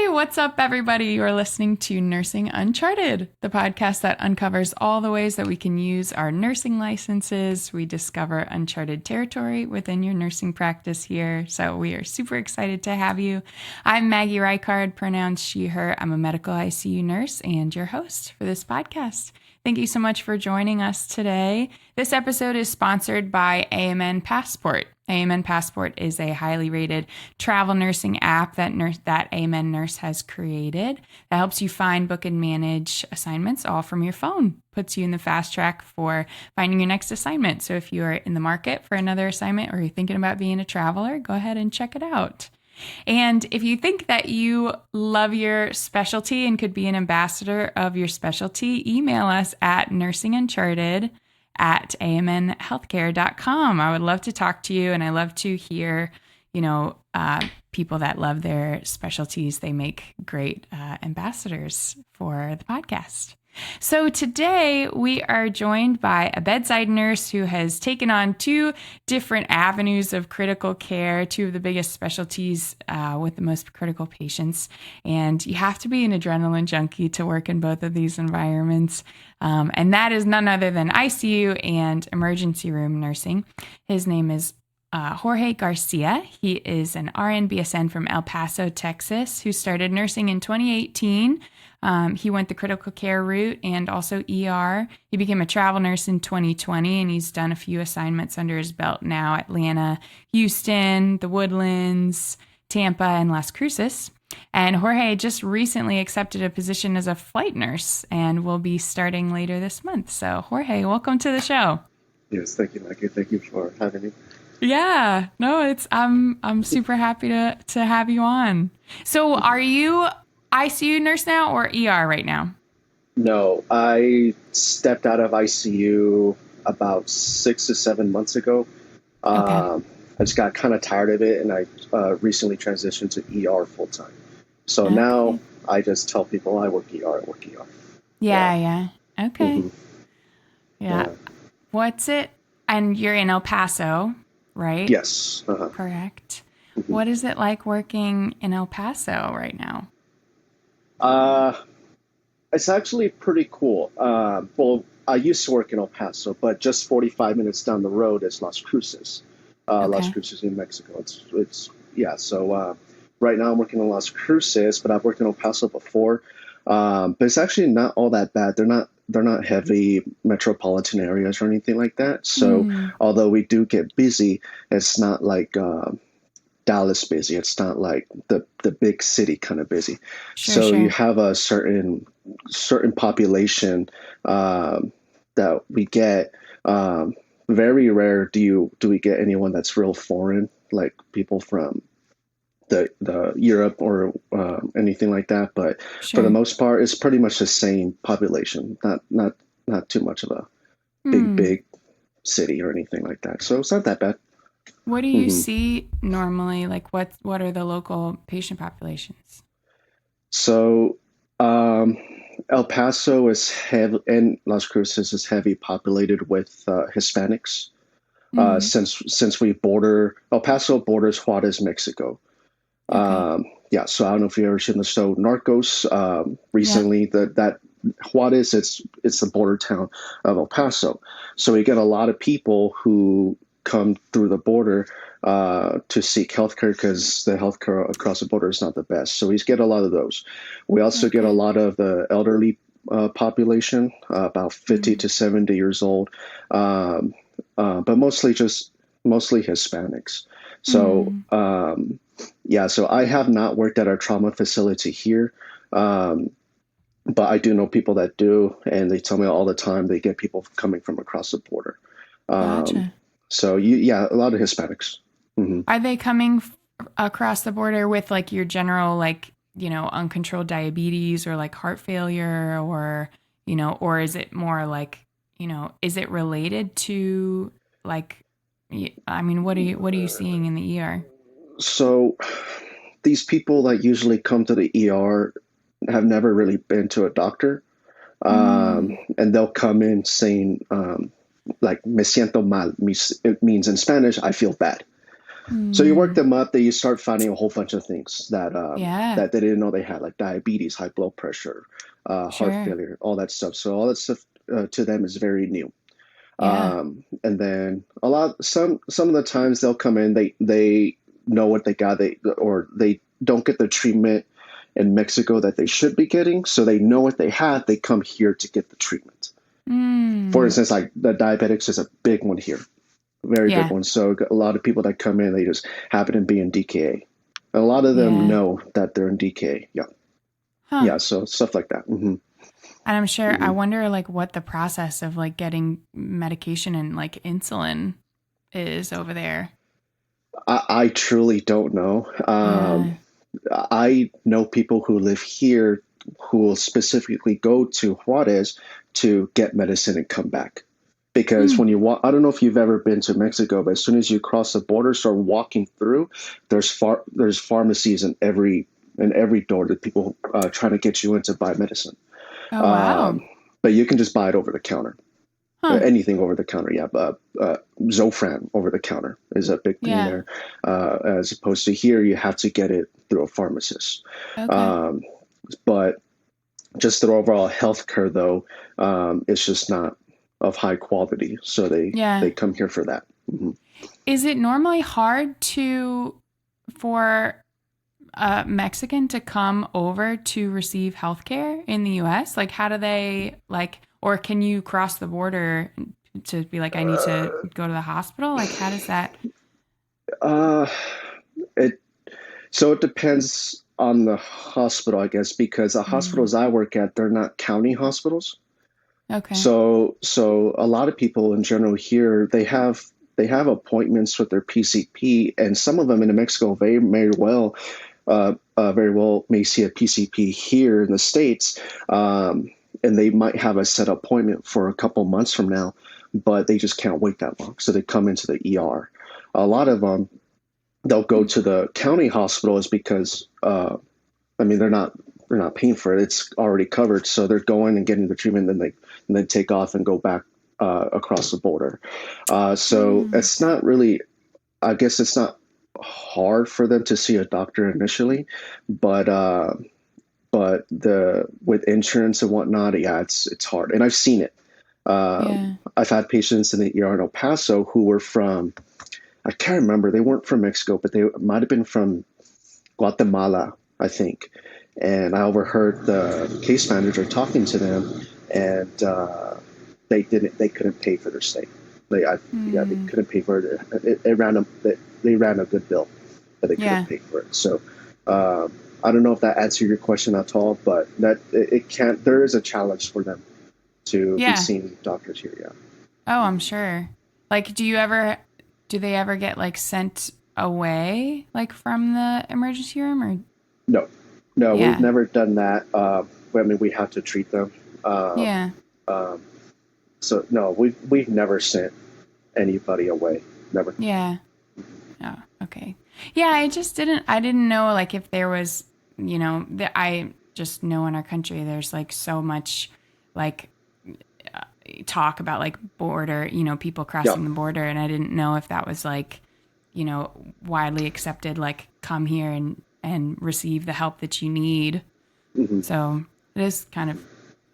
What's up, everybody? You're listening to Nursing Uncharted, the podcast that uncovers all the ways that we can use our nursing licenses. We discover uncharted territory within your nursing practice here. So we are super excited to have you. I'm Maggie Reichard, pronouns she, her. I'm a medical ICU nurse and your host for this podcast. Thank you so much for joining us today. This episode is sponsored by AMN Passport. AMN Passport is a highly rated travel nursing app that AMN Nurse has created that helps you find, book, and manage assignments all from your phone. Puts you in the fast track for finding your next assignment. So if you are in the market for another assignment or you're thinking about being a traveler, go ahead and check it out. And if you think that you love your specialty and could be an ambassador of your specialty, email us at nursinguncharted@amnhealthcare.com. I would love to talk to you, and I love to hear, people that love their specialties. They make great ambassadors for the podcast. So today we are joined by a bedside nurse who has taken on two different avenues of critical care, two of the biggest specialties with the most critical patients. And you have to be an adrenaline junkie to work in both of these environments. And that is none other than ICU and emergency room nursing. His name is Jorge Garcia. He is an RN BSN from El Paso, Texas, who started nursing in 2018. He went the critical care route and also ER. He became a travel nurse in 2020, and he's done a few assignments under his belt now: Atlanta, Houston, the Woodlands, Tampa, and Las Cruces. And Jorge just recently accepted a position as a flight nurse and will be starting later this month. So Jorge, welcome to the show. Yes, thank you, Maggie. Thank you for having me. Yeah, no, I'm super happy to have you on. So are you ICU nurse now or ER right now? No, I stepped out of ICU about 6 to 7 months ago. Okay. I just got kind of tired of it, and I recently transitioned to ER full time. So now I just tell people I work ER. Yeah. Okay. Mm-hmm. Yeah. What's it? And you're in El Paso, right? Yes. Uh-huh. Correct. Mm-hmm. What is it like working in El Paso right now? It's actually pretty cool. Well, I used to work in El Paso, but just 45 minutes down the road is Las Cruces. Las Cruces in Mexico. So right now I'm working in Las Cruces, but I've worked in El Paso before. But it's actually not all that bad. They're not heavy metropolitan areas or anything like that. So although we do get busy, it's not like Dallas busy. It's not like the big city kind of busy. Sure. You have a certain population that we get. Very rare do we get anyone that's real foreign, like people from the Europe or anything like that. But for the most part, it's pretty much the same population. Not too much of a big city or anything like that. So it's not that bad. What do you see normally? Like what are the local patient populations? So El Paso is heavy, and Las Cruces is heavy populated with Hispanics. Since we border, El Paso borders Juarez, Mexico. So I don't know if you've ever seen the show Narcos. Recently, that Juarez, it's the border town of El Paso. So we get a lot of people who come through the border to seek healthcare because the healthcare across the border is not the best. So we get a lot of those. We also get a lot of the elderly population, about 50 to 70 years old, but mostly Hispanics. So so I have not worked at our trauma facility here, but I do know people that do, and they tell me all the time they get people coming from across the border. Gotcha. So a lot of Hispanics. Mm-hmm. Are they coming across the border with like your general, like, uncontrolled diabetes or like heart failure, or, or is it more like, is it related to like, I mean, what are you seeing in the ER? So these people that usually come to the ER have never really been to a doctor. And they'll come in saying, like, me siento mal. It means in Spanish, I feel bad. So you work Mm. them up, then you start finding a whole bunch of things that Yeah. that they didn't know they had, like diabetes, high blood pressure, heart Sure. failure, all that stuff. So all that stuff to them is very new. Yeah. And then some of the times they'll come in, they know what they got, they don't get the treatment in Mexico that they should be getting, so they know what they have. They come here to get the treatment. For Mm. instance, like the diabetics is a big one here, very big Yeah. one. So a lot of people that come in, they just happen to be in DKA. And a lot of them Yeah. know that they're in DKA. Yeah, Huh. yeah. So stuff like that. And I'm sure, I Hmm. wonder like what the process of like getting medication and like insulin is over there. I truly don't know. Yeah. I know people who live here who will specifically go to Juarez to get medicine and come back. Because Mm. when you walk, I don't know if you've ever been to Mexico, but as soon as you cross the border, start walking through, there's pharmacies in every door that people trying to get you in to buy medicine. Oh, wow. Um, but you can just buy it over the counter. Huh. Anything over the counter, yeah. Zofran over the counter is a big thing Yeah. there, as opposed to here, you have to get it through a pharmacist. Okay. Um, but just the overall healthcare, though, it's just not of high quality, so Yeah. they come here for that. Hmm. Is it normally hard for a Mexican to come over to receive healthcare in the US? Like, how do they like, or can you cross the border to be like, I need to go to the hospital? Like, how does that? Uh, it So it depends on the hospital, I guess, because the Mm, hospitals I work at, they're not county hospitals. okay. So a lot of people in general here, they have appointments with their PCP, and some of them in Mexico very well may see a PCP here in the States, and they might have a set appointment for a couple months from now, but they just can't wait that long, so they come into the ER. A lot of them, they'll go Mm, to the county hospital is because I mean they're not paying for it. It's already covered, so they're going and getting the treatment, and then take off and go back across the border. So mm, it's not really. I guess it's not hard for them to see a doctor initially, but the with insurance and whatnot, yeah, it's hard, and I've seen it. yeah. I've had patients in the ER in El Paso who were from, I can't remember. They weren't from Mexico, but they might have been from Guatemala, I think. And I overheard the case manager talking to them, and they couldn't pay for their stay. They Mm, couldn't pay for it. They ran a good bill, but they couldn't yeah. pay for it. So I don't know if that answered your question at all, but that it can't. There is a challenge for them to be Yeah. seeing doctors here. Yeah. Oh, I'm sure. Like, do they ever get like sent away like from the emergency room or? No, no, we've Yeah. never done that. I mean, we have to treat them. Um, Yeah. um, so no, we've never sent anybody away. Never. Yeah. Oh, okay. Yeah, I didn't know like if there was, I just know in our country there's like so much like talk about like border, people Yeah. crossing the border, and I didn't know if that was like, widely accepted, like come here and receive the help that you need. Hmm. So it is kind of,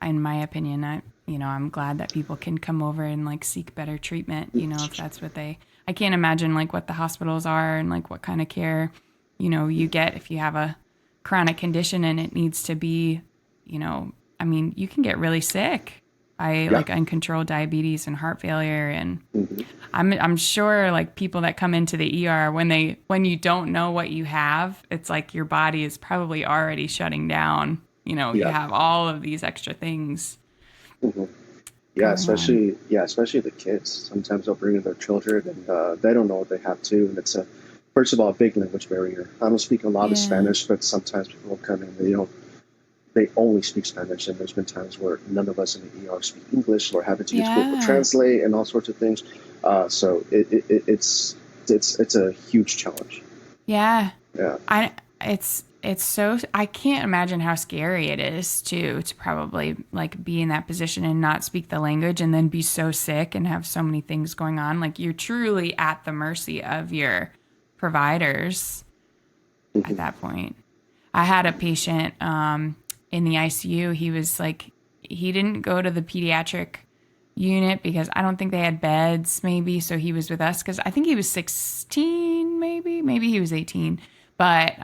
in my opinion, I'm glad that people can come over and like seek better treatment, if that's what I can't imagine like what the hospitals are and like what kind of care, you get if you have a chronic condition and it needs to be, I mean, you can get really sick by Yeah. like uncontrolled diabetes and heart failure. And Hmm. I'm sure like people that come into the ER when you don't know what you have, it's like your body is probably already shutting down. You Yeah. have all of these extra things Hmm. Yeah. going on. Especially the kids. Sometimes they'll bring in their children, and they don't know what they have too. And it's first of all, a big language barrier. I don't speak a lot of Yeah. Spanish, but sometimes people will come in. They only speak Spanish, and there's been times where none of us in the ER speak English, or having to use Google Yeah. Translate and all sorts of things. So it's a huge challenge. Yeah. Yeah. I it's so I can't imagine how scary it is to probably like be in that position and not speak the language and then be so sick and have so many things going on. Like you're truly at the mercy of your providers at that point. I had a patient in the ICU. He was like, he didn't go to the pediatric unit because I don't think they had beds, maybe. So he was with us because I think he was 16, maybe he was 18, but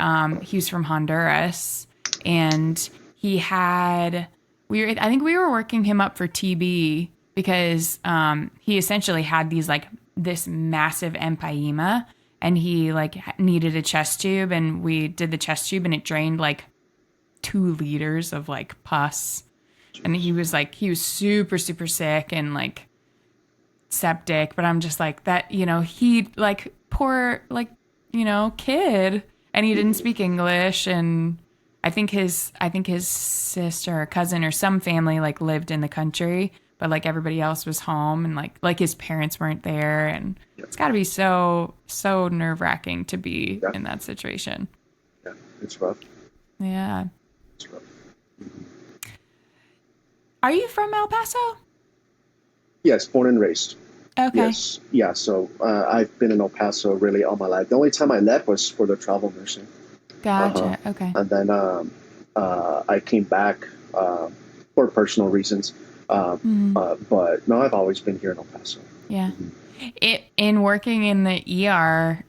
he was from Honduras, and I think we were working him up for TB because he essentially had this massive empyema, and he needed a chest tube, and we did the chest tube, and it drained 2 liters of pus. And he was super, super sick and septic, but I'm just that, he poor, kid, and he didn't speak English. And I think his sister or cousin or some family lived in the country, but everybody else was home, and his parents weren't there. And it's gotta be so nerve wracking to be in that situation. Yeah. It's rough. Yeah. It's rough. Are you from El Paso? Yes, born and raised. Okay. Yes. Yeah. So I've been in El Paso really all my life. The only time I left was for the travel nursing. Gotcha. Okay. And then I came back for personal reasons. But no, I've always been here in El Paso. Yeah. In working in the ER,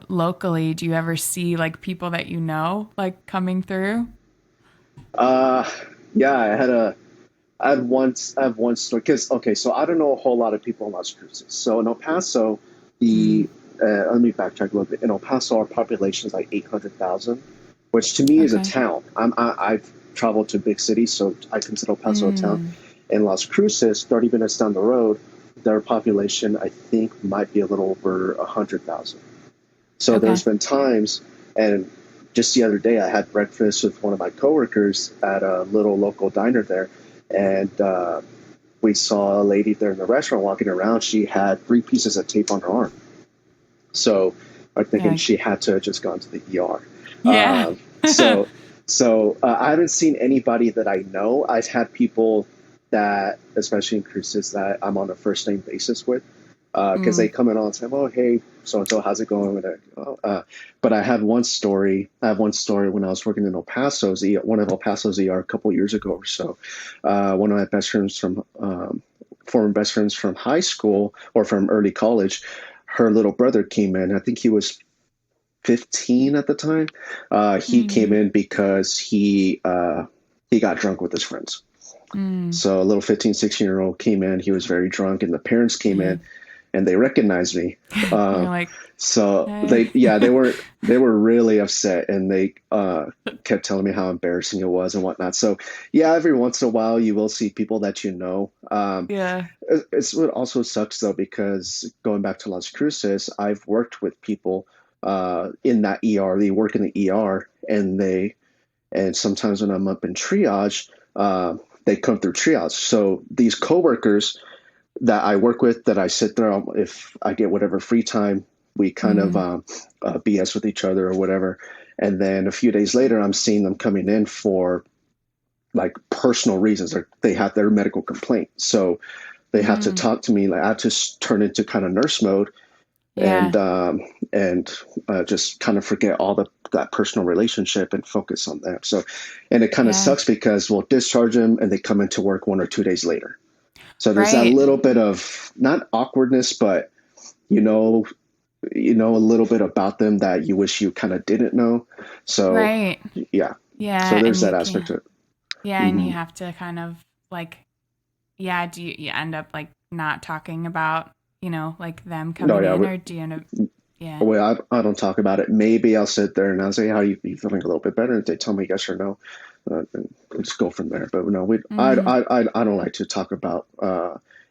locally, do you ever see people that coming through? Yeah, I have one story because so I don't know a whole lot of people in Las Cruces. So in El Paso, let me backtrack a little bit. In El Paso, our population is 800,000, which to me is a town. I've traveled to big cities, so I consider El Paso a town. In Las Cruces, 30 minutes down the road, their population I think might be a little over 100,000. So there's been times, and just the other day I had breakfast with one of my coworkers at a little local diner there. And we saw a lady there in the restaurant walking around. She had 3 pieces of tape on her arm. So I'm thinking she had to have just gone to the ER. Yeah. So I haven't seen anybody that I know. I've had people that, especially in Cruces, that I'm on a first name basis with. Because they come in and say, "Oh, hey, so-and-so, how's it going?" But I have one story. When I was working in El Paso's, one of El Paso's ER a couple years ago or so. One of my best friends former best friends from high school or from early college, her little brother came in. I think he was 15 at the time. He came in because he got drunk with his friends. So a little 15, 16-year-old came in. He was very drunk, and the parents came in. And they recognized me. So hey. they were really upset, and they kept telling me how embarrassing it was and whatnot. So yeah, every once in a while you will see people that you know. It's what also sucks though, because going back to Las Cruces, I've worked with people in that ER. They work in the ER, and sometimes when I'm up in triage, they come through triage. So these coworkers that I work with, that I sit there, if I get whatever free time, we kind of BS with each other or whatever. And then a few days later, I'm seeing them coming in for personal reasons. They have their medical complaint. So they have to talk to me. I have to turn into kind of nurse mode and just kind of forget all that personal relationship and focus on that. So, and it kind of sucks because we'll discharge them and they come into work 1 or 2 days later. So there's that little bit of not awkwardness, but a little bit about them that you wish you kind of didn't know. So yeah. So there's that aspect to it. Yeah, and you have to kind of do you end up not talking about them coming in, or do you end up? Yeah. Well, I don't talk about it. Maybe I'll sit there and I'll say, "How are you feeling a little bit better?" And they tell me yes or no. And we'll just go from there. But no, I don't like to talk about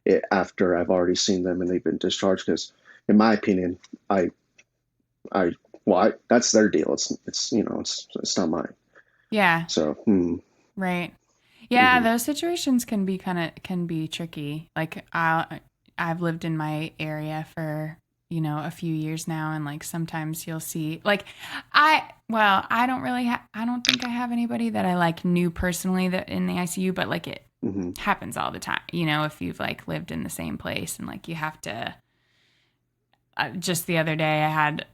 it after I've already seen them and they've been discharged, because, in my opinion, that's their deal. It's not mine. Yeah. So. Right. Yeah, those situations can be tricky. I've lived in my area for a few years now, and sometimes you'll see I don't think I have anybody that I knew personally that in the ICU, but it happens all the time, if you've lived in the same place, and you have to just the other day I had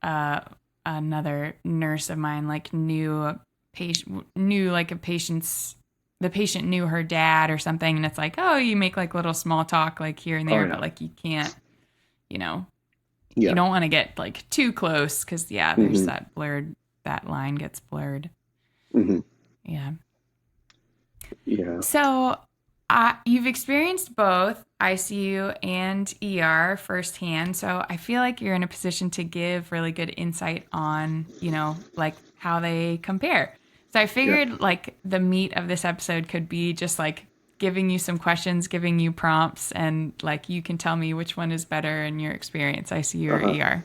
another nurse of mine like knew like a patient's the patient knew her dad or something, and it's like, oh, you make like little small talk like here and Oh there, yeah. but like you can't, you know, you Yeah. don't want to get like too close because yeah, there's Hmm. that line gets blurred. Hmm. Yeah. Yeah. So you've experienced both ICU and ER firsthand. So I feel like you're in a position to give really good insight on, like how they compare. So I Yeah. figured like the meat of this episode could be just like giving you some questions, giving you prompts, and like you can tell me which one is better in your experience, ICU or Uh-huh. ER. Does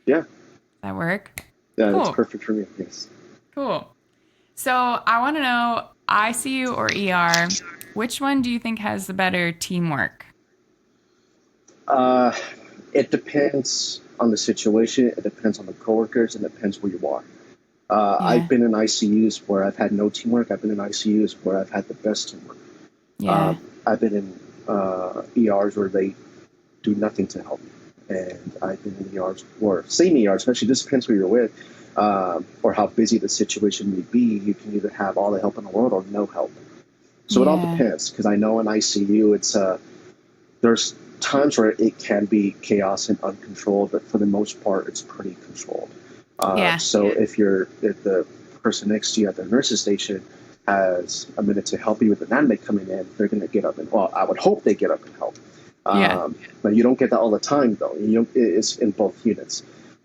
Yeah. that work? Yeah, that's Cool. perfect for me. Yes. Cool. So I want to know ICU or ER, which one do you think has the better teamwork? Uh, it depends on the situation. It depends on the coworkers, and it depends where you are. I've Yeah. been in ICUs where I've had no teamwork. I've been in ICUs where I've had the best teamwork. Yeah. I've been in ERs where they do nothing to help, and I've been in ERs or same ERs. Especially, this depends who you're with, or how busy the situation may be. You can either have all the help in the world or no help. So it all Yeah. depends. Because I know in ICU, there's times where it can be chaos and uncontrolled, but for the most part, it's pretty controlled. Yeah. So if the person next to you at the nurse's station has a minute to help you with an admit coming in, they're going to get up and well, I would hope they get up and help. Yeah. But you don't get that all the time though. It's in both units.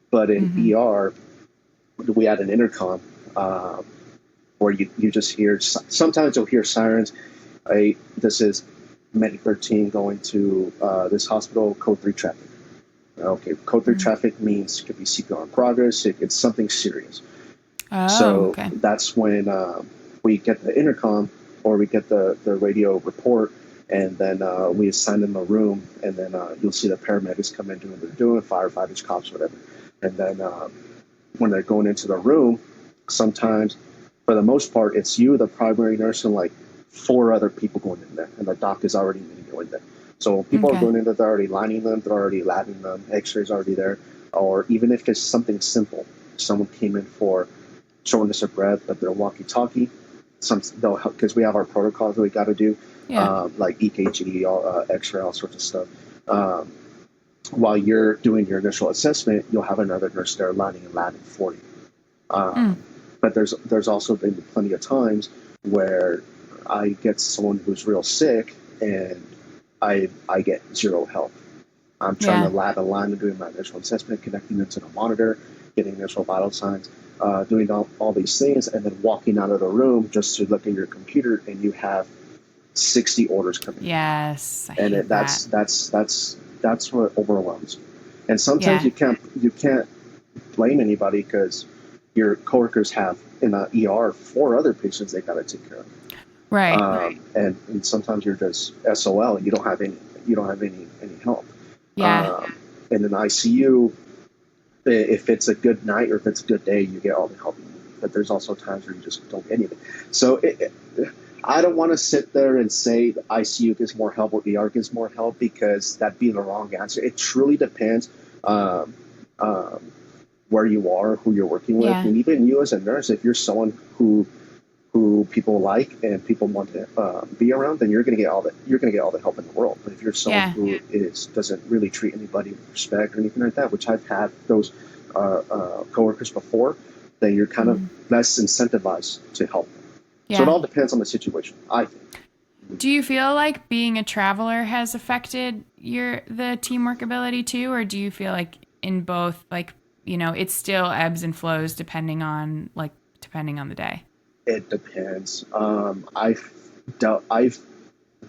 But in Mm-hmm. ER, we had an intercom where you just hear. Sometimes you'll hear sirens. This is Medic 13 going to this hospital, code 3 traffic. Okay, code 3 Mm. traffic means it could be CPR in progress, it's something serious. Oh, So okay. that's when we get the intercom or we get the radio report, and then we assign them a room, and then you'll see the paramedics come in doing what they're doing, firefighters, cops, whatever. And then when they're going into the room, sometimes, for the most part, it's you, the primary nurse, and like four other people going in there, and the doc is already going there. So when people are Okay. going in there, they're already lining them, they're already labbing them, X-rays already there, or even if it's something simple, someone came in for shortness of breath, but they're walkie-talkie. They'll help because we have our protocols that we got to do, Yeah. like EKG, X-ray, all sorts of stuff. Um, while you're doing your initial assessment, you'll have another nurse there lining and labbing for you. Mm. But there's also been plenty of times where I get someone who's real sick and I get zero help. I'm trying to Yeah. lab a line and doing my initial assessment, connecting them to the monitor, getting initial vital signs, doing all these things, and then walking out of the room just to look at your computer and you have 60 orders coming. Yes. I And hate that. that's what overwhelms me. And sometimes Yeah. you can't blame anybody because your coworkers have in the ER four other patients they got to take care of. Right. And sometimes you're just SOL. You don't have any help. Yeah. In an ICU, if it's a good night or if it's a good day, you get all the help you need. But there's also times where you just don't get anything. So I don't want to sit there and say the ICU gives more help or ER gives more help because that'd be the wrong answer. It truly depends um, um, where you are, who you're working with, Yeah. and even you as a nurse. If you're someone who people like and people want to be around, then you're going to get all the help in the world. But if you're someone Yeah. who doesn't really treat anybody with respect or anything like that, which I've had those coworkers before, then you're kind of Mm. less incentivized to help them. So it Yeah. all depends on the situation, I think. Do you feel like being a traveler has affected the teamwork ability too, or do you feel like in both, like, it still ebbs and flows depending on the day? It depends. I've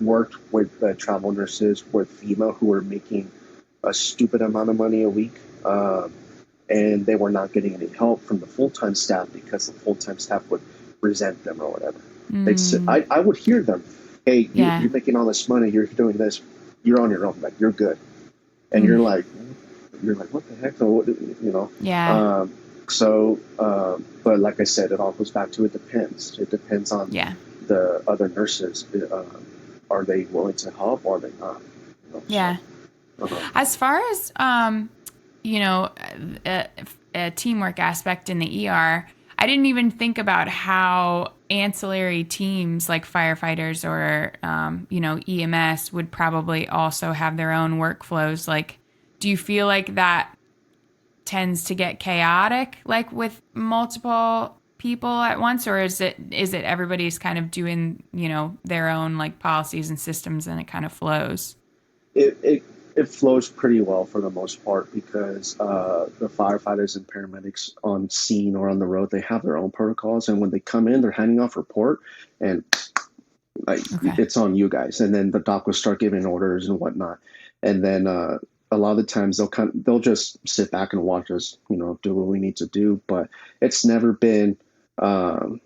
worked with travel nurses with FEMA who were making a stupid amount of money a week. And they were not getting any help from the full-time staff because the full-time staff would resent them or whatever. Mm. I would hear them, hey, Yeah. you're making all this money, you're doing this, you're on your own, like you're good. And Mm. you're like, what the heck? So, you know? Yeah. But like I said, it all goes back to it depends. It depends on Yeah. the other nurses. Are they willing to help or are they not? Yeah. So, As far as a teamwork aspect in the ER, I didn't even think about how ancillary teams like firefighters or, EMS would probably also have their own workflows. Like, do you feel like that tends to get chaotic, like with multiple people at once, or is it everybody's kind of doing, their own like policies and systems and it kind of flows? It flows pretty well for the most part because the firefighters and paramedics on scene or on the road, they have their own protocols, and when they come in, they're handing off report, and like Okay. it's on you guys, and then the doc will start giving orders and whatnot, and then a lot of the times they'll just sit back and watch us, do what we need to do, but it's never been um,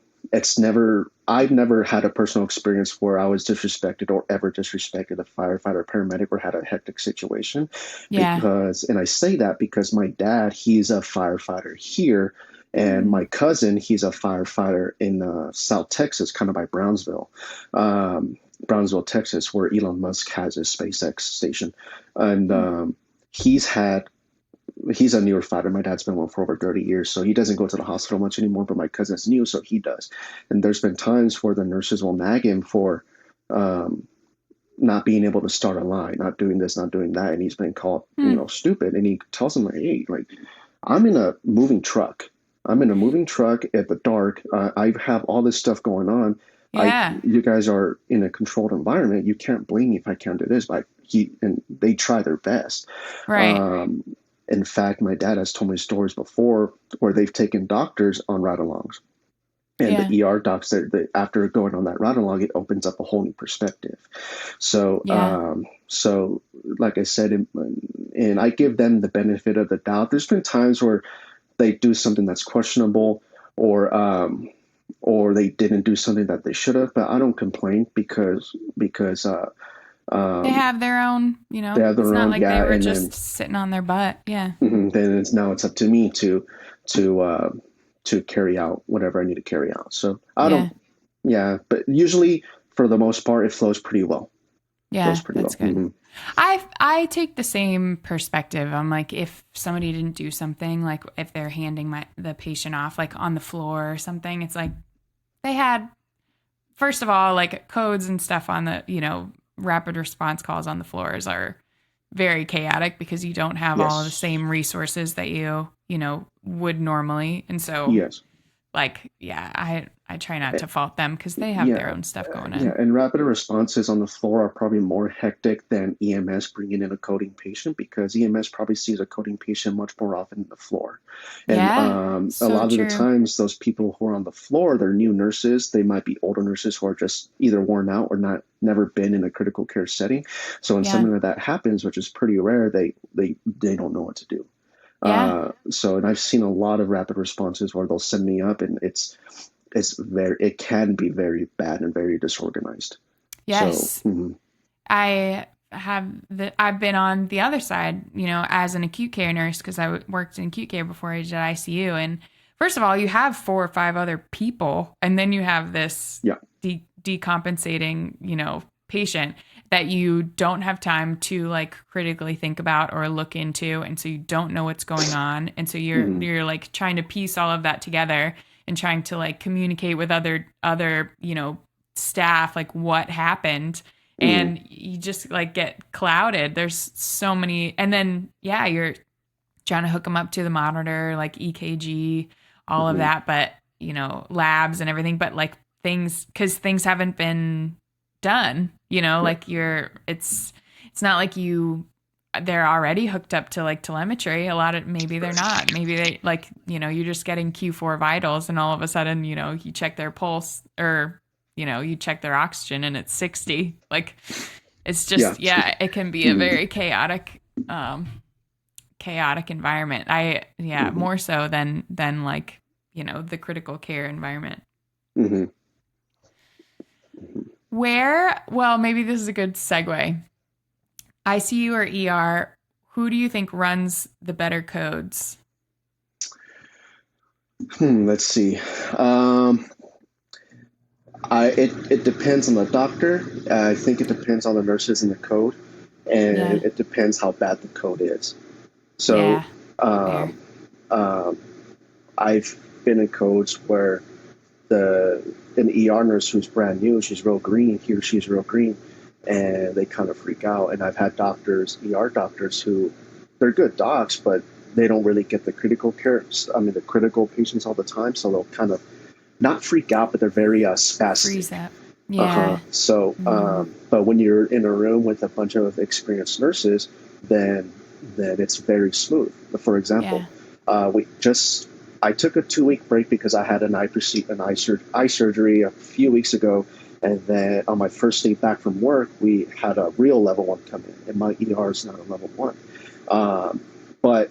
I've never had a personal experience where I was disrespected or ever disrespected a firefighter or paramedic or had a hectic situation Yeah. because, and I say that because my dad, he's a firefighter here, and Mm. my cousin, he's a firefighter in South Texas, kind of by Brownsville, Texas, where Elon Musk has his SpaceX station. And Mm. he's had he's a newer fighter. My dad's been one for over 30 years, so he doesn't go to the hospital much anymore, but my cousin's new, so he does. And there's been times where the nurses will nag him for um, not being able to start a line, not doing this, not doing that. And he's been called, Mm. stupid. And he tells them, like, hey, like, I'm in a moving truck. I'm in a moving truck at the dark. I have all this stuff going on. Yeah. You guys are in a controlled environment. You can't blame me if I can't do this. But and they try their best. Right. Um, in fact, my dad has told me stories before where they've taken doctors on ride-alongs, and the Yeah. ER docs after going on that ride-along, it opens up a whole new perspective. So, Yeah. like I said, and I give them the benefit of the doubt. There's been times where they do something that's questionable, or they didn't do something that they should have, but I don't complain because They um, have their own, they have it's their not own, like they yeah, were and just then sitting on their butt. Yeah. then it's up to me to uh, to carry out whatever I need to carry out. So I Yeah. don't, yeah, but usually for the most part, it flows pretty well. Flows Yeah. pretty That's well. good. I take the same perspective. I'm like, if somebody didn't do something, like if they're handing the patient off like on the floor or something, it's like they had, first of all, like codes and stuff on the, rapid response calls on the floors are very chaotic because you don't have all of the Yes, same resources that would normally. And so yes. like, yeah, I try not to fault them because they have Yeah, their own stuff going yeah, on. and rapid responses on the floor are probably more hectic than EMS bringing in a coding patient because EMS probably sees a coding patient much more often than the floor. And Yeah. a So lot of the true. times, those people who are on the floor, they're new nurses. They might be older nurses who are just either worn out or never been in a critical care setting. So when Yeah. something like that happens, which is pretty rare, they don't know what to do. Yeah. And I've seen a lot of rapid responses where they'll send me up, and it can be very bad and very disorganized. So Yes. I've been on the other side, as an acute care nurse because worked in acute care before I did ICU. And first of all, you have 4 or 5 other people, and then you have this yeah, decompensating, patient that you don't have time to like critically think about or look into, and so you don't know what's going on, and so hmm you're like trying to piece all of that together and trying to like communicate with other staff like what happened, hmm and you just like get clouded. There's so many, and then yeah, you're trying to hook them up to the monitor, like EKG, all of hmm that, but labs and everything, but like things, because things haven't been done, yeah, like it's not like they're already hooked up to like telemetry. A lot of, maybe they're not, maybe they like, you're just getting Q4 vitals, and all of a sudden, you check their pulse, or you check their oxygen and it's 60. Like, it's yeah, just, yeah, it can be a hmm very chaotic environment. Yeah, hmm more so than like, the critical care environment. hmm Well, maybe this is a good segue. ICU or ER, who do you think runs the better codes? Let's see. It depends on the doctor. I think it depends on the nurses and the code, and Yeah. it depends how bad the code is. So Yeah. Fair. Um, I've been in codes where an ER nurse who's brand new, she's real green, he or she's real green, and they kind of freak out. And I've had doctors, ER doctors, who they're good docs, but they don't really get the critical care. I mean, the critical patients all the time, so they'll kind of not freak out, but they're very Freeze spastic. up. Yeah. So, but when you're in a room with a bunch of experienced nurses, then it's very smooth. For example, we just I took a 2 week break because I had an eye surgery a few weeks ago, and then on my first day back from work, we had a real level one come in, and my ER is not a level one, but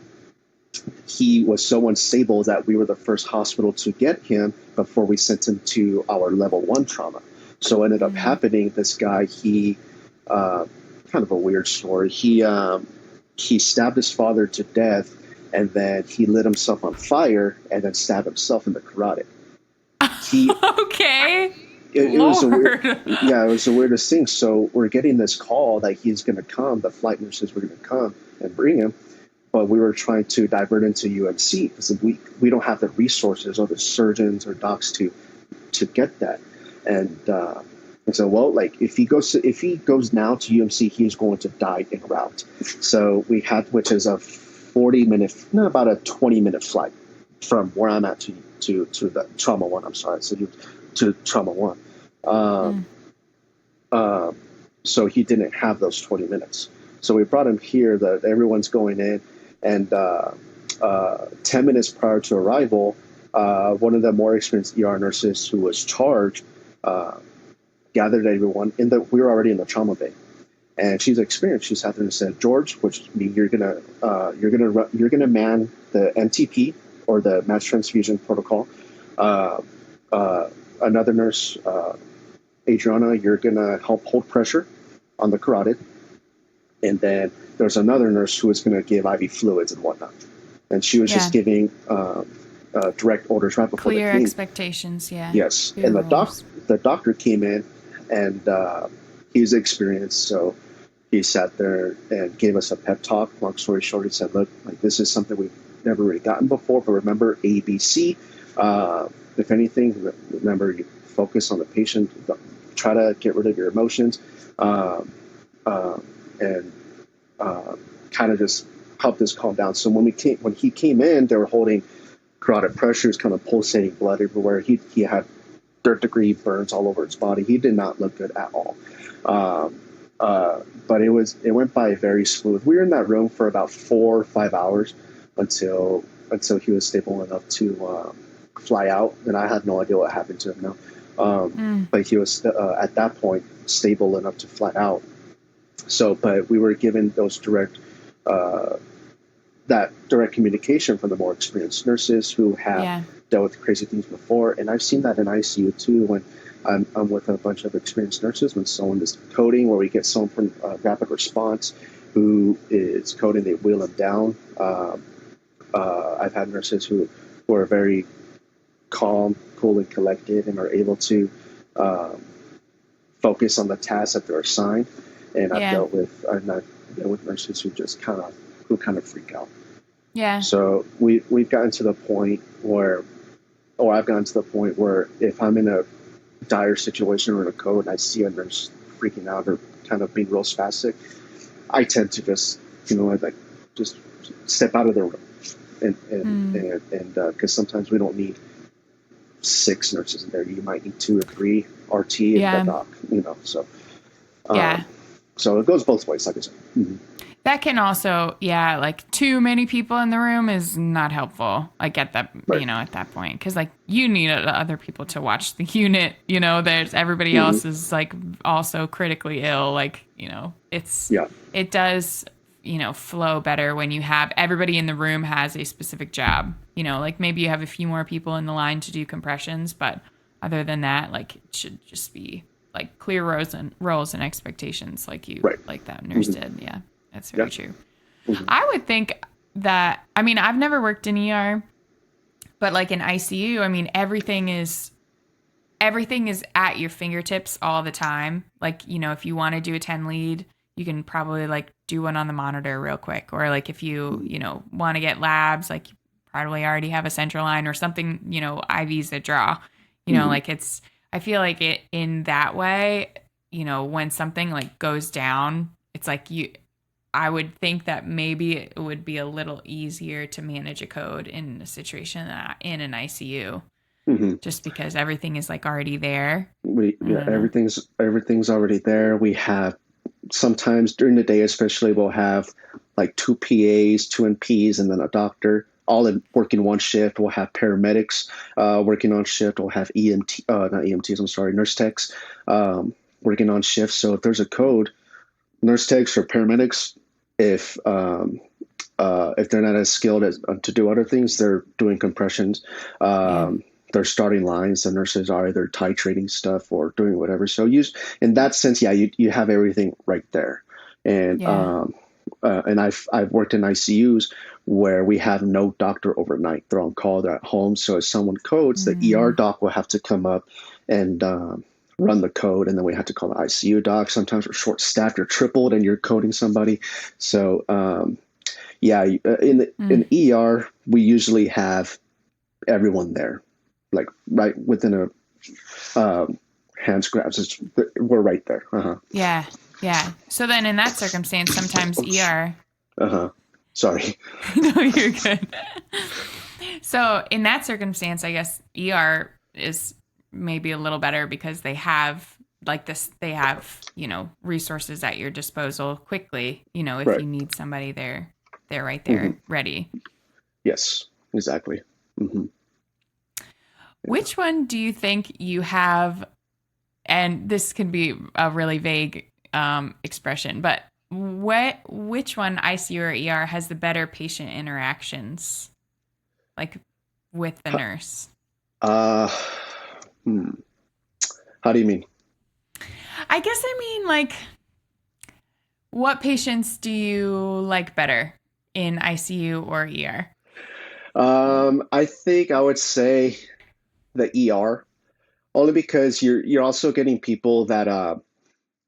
he was so unstable that we were the first hospital to get him before we sent him to our level one trauma. So it ended up happening. This guy, he kind of a weird story. He stabbed his father to death, and then he lit himself on fire, and then stabbed himself in the carotid. He Okay. it was a weird, yeah, it was the weirdest thing. So we're getting this call that he's going to come. The flight nurses were going to come and bring him, but we were trying to divert into UMC because we don't have the resources or the surgeons or docs to get that. And so, well, like if he goes now to UMC, he's going to die en route. So we had, which is a 40-minute, no, about a 20-minute flight from where I'm at to the trauma one. I'm sorry, so to trauma one. So he didn't have those 20 minutes. So we brought him here. That everyone's going in, and 10 minutes prior to arrival, one of the more experienced ER nurses who was charged gathered everyone we were already in the trauma bay, and she's experienced. She sat there and said, "George, which means you're gonna man the MTP or the mass transfusion protocol. Another nurse, Adriana, you're gonna help hold pressure on the carotid, and then there's another nurse who is gonna give IV fluids and whatnot." And she was just giving direct orders right before clear the came. Expectations. Yeah. Yes, Clear and rules. the doctor came in, and he's experienced, so he sat there and gave us a pep talk. Long story short, he said, "Look, like this is something we've never really gotten before, but remember ABC. If anything, remember you focus on the patient. Try to get rid of your emotions, and kind of just help this calm down." So when he came in, they were holding carotid pressures, kind of pulsating blood everywhere. He had third-degree burns all over his body. He did not look good at all. But it went by very smooth. We were in that room for about 4 or 5 hours until he was stable enough to fly out, and I had no idea what happened to him now. But he was at that point stable enough to fly out. So, but we were given those direct communication from the more experienced nurses who have dealt with crazy things before. And I've seen that in ICU too, when I'm with a bunch of experienced nurses, when someone is coding, where we get someone from rapid response who is coding, they wheel them down. I've had nurses who are very calm, cool, and collected, and are able to focus on the task that they're assigned. And I've dealt with nurses who just kind of freak out. Yeah. So we've gotten to the point where, or I've gotten to the point where, if I'm in a dire situation or in a code and I see a nurse freaking out or kind of being real spastic, I tend to just, just step out of the room, and because sometimes we don't need 6 nurses in there. You might need 2 or 3 RT and the doc, so. So it goes both ways, like I said. That can also, like too many people in the room is not helpful. Like at that, at that point, because like you need other people to watch the unit. There's everybody else is like also critically ill. Like it does flow better when you have everybody in the room has a specific job. Like maybe you have a few more people in the line to do compressions, but other than that, like it should just be like clear roles and expectations, like like that nurse did. Yeah. That's very true. I would think that, I've never worked in ER, but like in ICU, everything is at your fingertips all the time. Like, if you want to do a 10 lead, you can probably like do one on the monitor real quick. Or like if you know, want to get labs, like you probably already have a central line or something, you know, IVs that draw, you know, Mhm. like I feel like it in that way, you know, when something like goes down, it's like I would think that maybe it would be a little easier to manage a code in a situation in an ICU, Mhm. just because everything is like already there. I Yeah, don't know. everything's already there. We have sometimes during the day, especially, we'll have like two PAs, two NPs, and then a doctor, all in working one shift. We'll have paramedics working on shift. We'll have EMT, not EMTs. I'm sorry, nurse techs working on shift. So if there's a code, nurse techs or paramedics, if if they're not as skilled as to do other things, they're doing compressions. Yeah. They're starting lines. The nurses are either titrating stuff or doing whatever. So in that sense, yeah, you have everything right there. And Yeah. I've worked in ICUs where we have no doctor overnight. They're on call. They're at home. So if someone codes, the ER Mm. doc will have to come up and run the code, and then we have to call the ICU doc. Sometimes we're short staffed or tripled, and you're coding somebody. So yeah, in Mm. ER we usually have everyone there, like right within a hands grabs. We're right there. Yeah. Yeah. So then in that circumstance, sometimes Oops. ER. Sorry. No, you're good. So in that circumstance, I guess ER is maybe a little better because they have like this, they have, you know, resources at your disposal quickly, you know, if Right. you need somebody there, they're right Hmm. there ready. Yes. Exactly. Hmm. Which one do you think you have? And this can be a really vague expression, but which one, ICU or ER, has the better patient interactions, like with the nurse? Uh, hmm. How do you mean? I guess I mean like what patients do you like better in ICU or ER? I think I would say the ER, only because you're also getting people that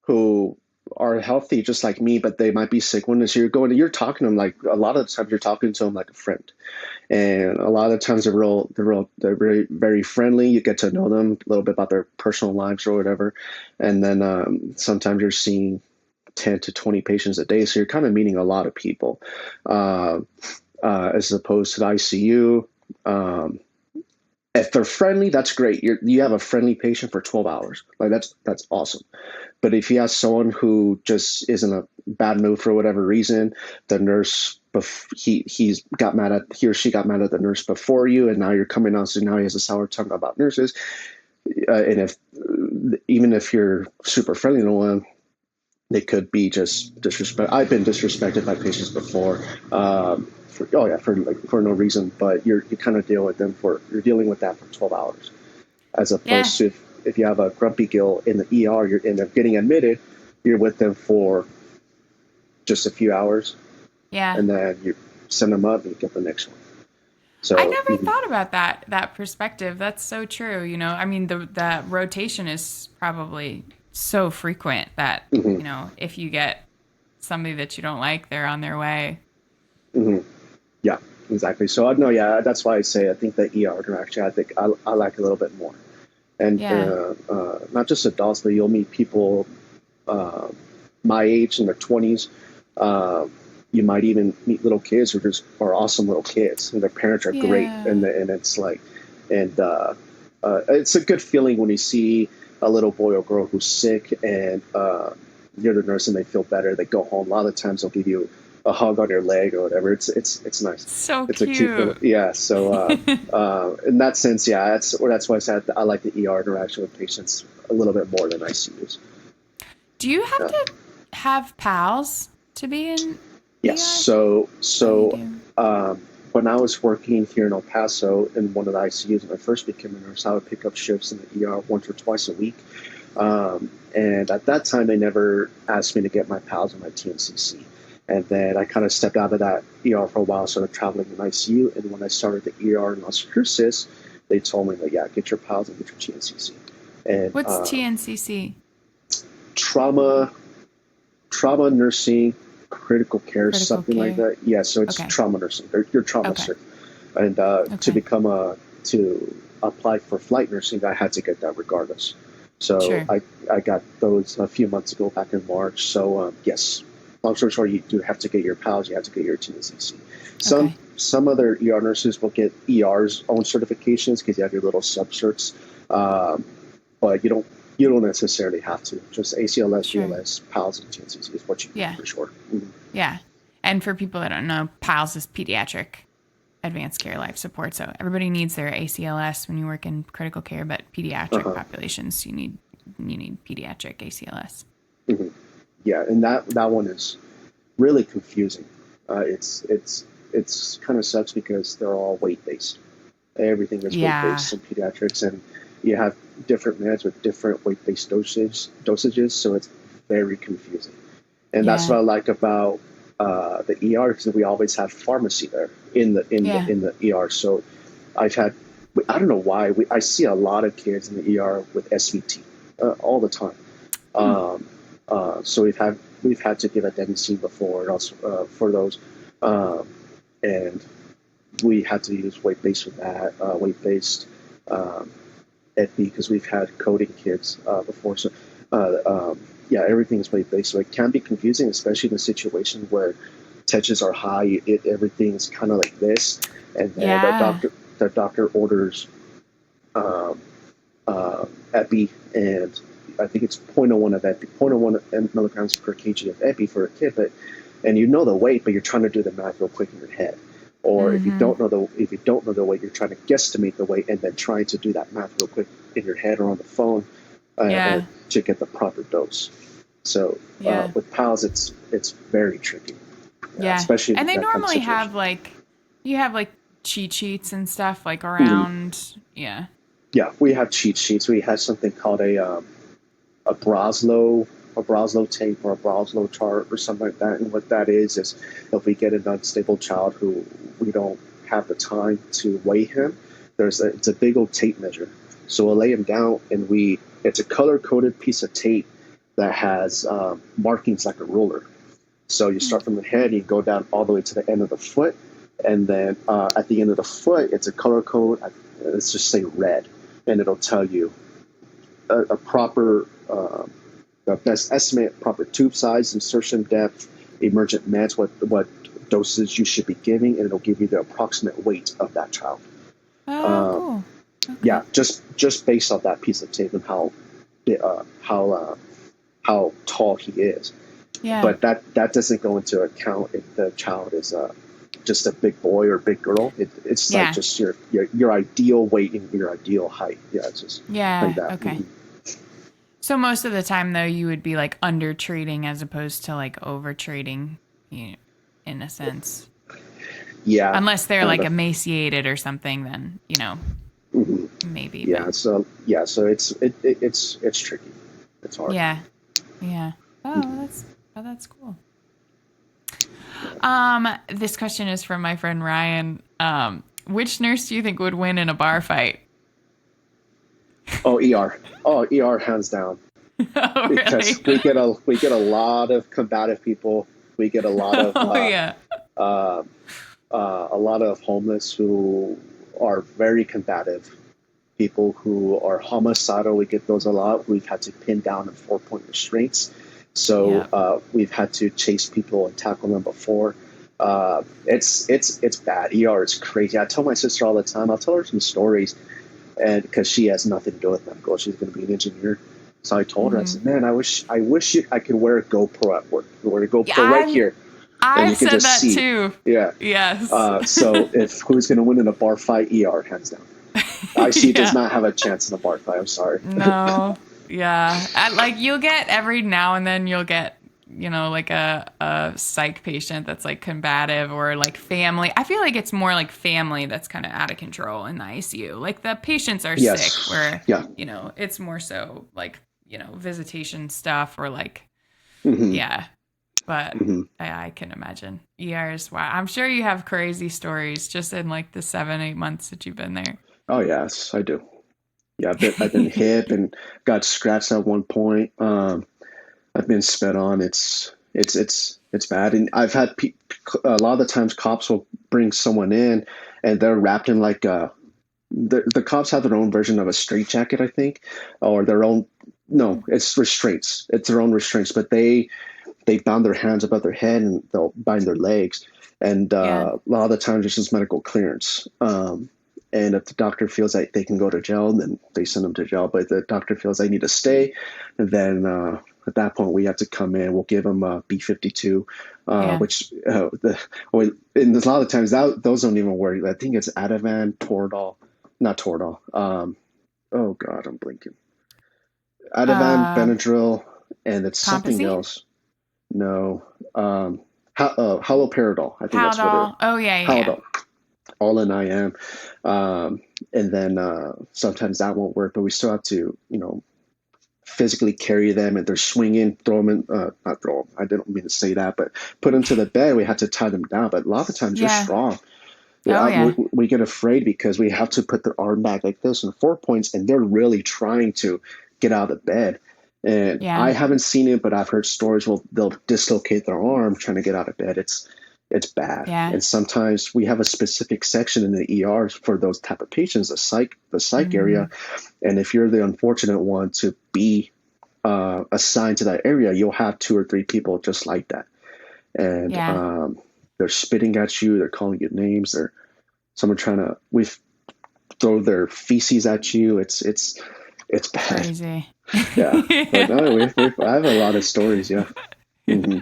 who are healthy just like me, but they might be sick when you're talking to them, like a lot of the times you're talking to them like a friend. And a lot of the times they're very, very friendly. You get to know them a little bit about their personal lives or whatever. And then sometimes you're seeing 10 to 20 patients a day. So you're kind of meeting a lot of people as opposed to the ICU. Um, if they're friendly, that's great. You have a friendly patient for 12 hours. Like that's awesome. But if you have someone who just is in a bad mood for whatever reason, the nurse, he or she got mad at the nurse before you, and now you're coming out, so now he has a sour tongue about nurses. And if even if you're super friendly to one, they could be just disrespect. I've been disrespected by patients before. For no reason, but you kind of you're dealing with that for 12 hours, as Yeah. opposed to if you have a grumpy gill in the ER, and they're getting admitted, you're with them for just a few hours, Yeah. and then you send them up and you get the next one. I So never thought about that perspective. That's so true. You know, I mean, the rotation is probably so frequent that, mhm, you know, if you get somebody that you don't like, they're on their way. mhm. Yeah, exactly. So I know, yeah, that's why I say I think the ER interaction, I think I like a little bit more, and Yeah. not just adults, but you'll meet people uh, my age in their 20s. Uh, you might even meet little kids who just are awesome little kids, and their parents are great, Yeah. and it's like, and it's a good feeling when you see a little boy or girl who's sick, and you're the nurse, and they feel better. They go home. A lot of times they'll give you a hug on your leg or whatever. It's nice. So It's a cute feeling. cute. Yeah. So in that sense, yeah, that's why I said I like the ER interaction with patients a little bit more than ICUs. Do you have Yeah. to have pals to be in Yes. ER? Oh, you So do. when I was working here in El Paso in one of the ICUs, when I first became a nurse, I would pick up shifts in the ER once or twice a week. And at that time, they never asked me to get my pals and my TNCC. And then I kind of stepped out of that ER for a while, started traveling in ICU. And when I started the ER in Las Cruces, they told me that, yeah, get your pals and get your TNCC. And What's TNCC? trauma trauma nursing, critical care, Critical something like care. that. Yeah, so it's Okay. trauma nursing. You're trauma Okay. nurse, and Okay. to apply for flight nursing, I had to get that regardless. So Sure. I got those a few months ago, back in March. So yes, long story short, you do have to get your PALS, you have to get your TNCC. Okay. Some other ER nurses will get ER's own certifications because you have your little subcerts, but you don't necessarily have to. Just ACLS, Sure. BLS, PALS, and TNCC is what you need Yeah. for sure. Mm-hmm. Yeah. And for people that don't know, PALS is pediatric advanced care life support. So everybody needs their ACLS when you work in critical care, but pediatric Uh-huh. populations, you need pediatric ACLS. Mm-hmm. Yeah, and that one is really confusing. It's kind of sucks because they're all weight based. Everything is weight Yeah. based in pediatrics, and you have different meds with different weight based dosages, so it's very confusing. And that's Yeah. what I like about the ER, because we always have pharmacy there Yeah. in the ER. So I've had, I don't know why, I see a lot of kids in the ER with SVT all the time. Hmm. So we've had to give adenosine before, and also for those, um, and we had to use weight based for that, weight based um, Epi, because we've had coding kids before. So yeah, everything is weight based. So it can be confusing, especially in a situation where tensions are high. Everything's kind of like this, and then Yeah. the doctor orders um, Epi, and I think it's zero point zero 0.01 of Epi, zero point zero 0.01 milligrams per kg of Epi for a kid, and you know the weight, but you're trying to do the math real quick in your head. Or Mm-hmm. if you don't know the weight, you're trying to guesstimate the weight and then trying to do that math real quick in your head or on the phone Yeah. to get the proper dose. So Yeah. with PALS, it's very tricky, Yeah. especially And in they that kind of normally situation. have you have like cheat sheets and stuff like Mhm. around. Yeah. Yeah, we have cheat sheets. We have something called a Broslow tape or a Broslow chart or something like that. And what that is if we get an unstable child who we don't have the time to weigh him, it's a big old tape measure. So we'll lay him down, and it's a color coded piece of tape that has markings like a ruler. So you start from the head, you go down all the way to the end of the foot, and then at the end of the foot, it's a color code. Let's just say red, and it'll tell you a proper, the best estimate, proper tube size, insertion depth, emergent meds, what doses you should be giving, and it'll give you the approximate weight of that child. Oh, Um, cool. yeah, Okay. just based off that piece of tape and uh, how how tall he is. Yeah. But that doesn't go into account if the child is just a big boy or big girl. It's like Yeah. just your ideal weight and your ideal height. Yeah, it's just like Yeah. that. Okay. So most of the time, though, you would be like under trading as opposed to like over trading, in a sense. Yeah, Unless they're kind like of. emaciated or something, then Hmm. maybe. But Yeah, so it's tricky. It's hard. yeah, yeah. Hmm. That's cool. This question is from my friend Ryan. Which nurse do you think would win in a bar fight? Oh, ER. Oh, ER, hands down. Oh, Because really? we get a lot of combative people. We get Oh, yeah. uh, a lot of homeless who are very combative. People who are homicidal, we get those a lot. We've had to pin down in 4-point restraints. So Yeah. we've had to chase people and tackle them before. It's bad. ER is crazy. I tell my sister all the time. I'll tell her some stories, and because she has nothing to do with them. She's going to be an engineer. So I told her, I Hmm. said, "Man, I wish I could wear a GoPro at work. Wear a Yeah, GoPro right here, and you I've could said just that see." too. Yeah. Yes. So if who's going to win in a bar fight, ER, hands down. IC does Yeah. not have a chance in a bar fight. I'm sorry. No. Yeah. Like you'll get every now and then you'll get, like a psych patient that's like combative or like family. I feel like it's more like family that's kind of out of control in the ICU. Like the patients are sick Yes. where, Yeah. it's more so like, visitation stuff or like, Hmm. yeah. But Hmm. I can imagine. ERs, wow. I'm sure you have crazy stories just in like the 7, 8 months that you've been there. Oh yes, I do. Yeah, I've been hit and got scratched at one point. I've been spit on. It's bad, and I've had a lot of the times cops will bring someone in, and they're wrapped in like the cops have their own version of a straitjacket, I think, or their own. No, it's restraints. It's their own restraints, but they bound their hands above their head and they'll bind their legs. And Yeah. a lot of the times it's just medical clearance. And if the doctor feels like they can go to jail, then they send them to jail. But if the doctor feels they need to stay, then at that point we have to come in. We'll give them a B-52, Yeah. which and a lot of times those don't even work. I think it's Ativan, Toradol, not Toradol. Oh God, I'm blinking. Ativan, Uh, Benadryl, and it's something Compazine? else. No, haloperidol. I think that's what it is. Haldol. Oh, yeah, yeah, yeah. Haldol, all in IM. And then sometimes that won't work, but we still have to, physically carry them, and they're swinging, throw them in, not throw them, I didn't mean to say that, but put them to the bed. We have to tie them down, but a lot of the times they're Yeah. strong. Oh, Yeah, yeah. we get afraid because we have to put their arm back like this in 4 points, and they're really trying to get out of bed. And I Yeah. haven't seen it, but I've heard stories where they'll dislocate their arm trying to get out of bed. It's bad. Yeah. And sometimes we have a specific section in the ER for those type of patients, the psych area. Mm, And if you're the unfortunate one to be assigned to that area, you'll have two or three people just like that. And yeah. they're spitting at you, they're calling you names, they're someone trying to we throw their feces at you. It's bad. Crazy. Yeah, but Yeah. no, I have a lot of stories. Yeah. Hmm.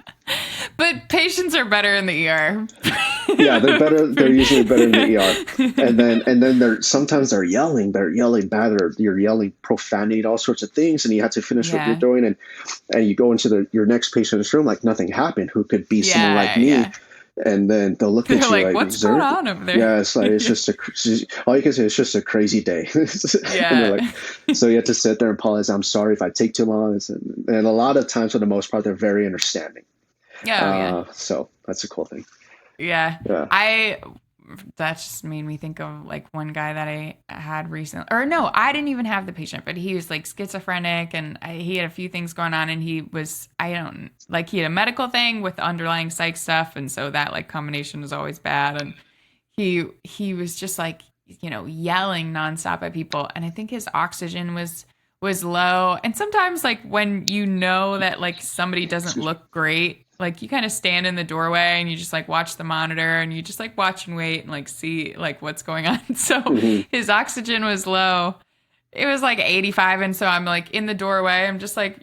But patients are better in the ER. Yeah, they're better. They're usually better in the ER, and then they're yelling. They're yelling bad, or you're yelling profanity, all sorts of things, and you have to finish what you're Yeah. doing, and you go into your next patient's room like nothing happened, who could be someone like Yeah. me, Yeah. and then they'll look They're at you like, like, what's "Is going there?" on over there? Yeah, it's like it's Yeah. just all you can say. It's just a crazy day, and they're Yeah. like, so you have to sit there and apologize. I'm sorry if I take too long, and a lot of times, for the most part, they're very understanding. Oh, yeah. So that's a cool thing. Yeah. Yeah. I that just made me think of like one guy that I had recently. Or no, I didn't even have the patient, but he was like schizophrenic and he had a few things going on and he was I don't like he had a medical thing with underlying psych stuff and so that like combination is always bad and he was just like yelling nonstop at people and I think his oxygen was low and sometimes like when that like somebody doesn't Excuse me. look great like you kind of stand in the doorway and you just like watch the monitor and you just like watch and wait and like see like what's going on so Hmm. his oxygen was low. It was like 85 and so I'm like in the doorway I'm just like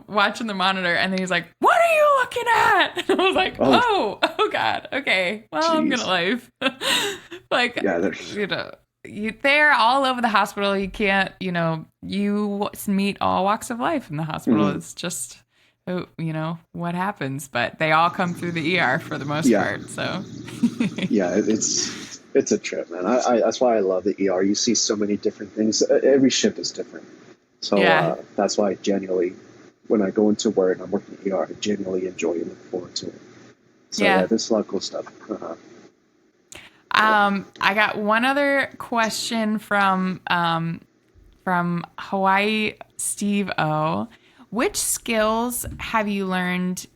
watching the monitor and then he's like what are you looking at and I was like Oh, oh god okay well I'm gonna jeez. leave like Yeah, there's. they're all over the hospital you can't you meet all walks of life in the hospital Mhm. it's just what happens but they all come through the ER for the most Yeah, part so yeah. It's a trip, man. That's why I love the ER. You see so many different things. Every shift is different. So yeah that's why I genuinely, when I go into work and I'm working ER, I genuinely enjoy and look forward to it. So yeah, yeah. there's a lot of cool stuff. I got one other question from Hawaii Steve O. Which skills have you learned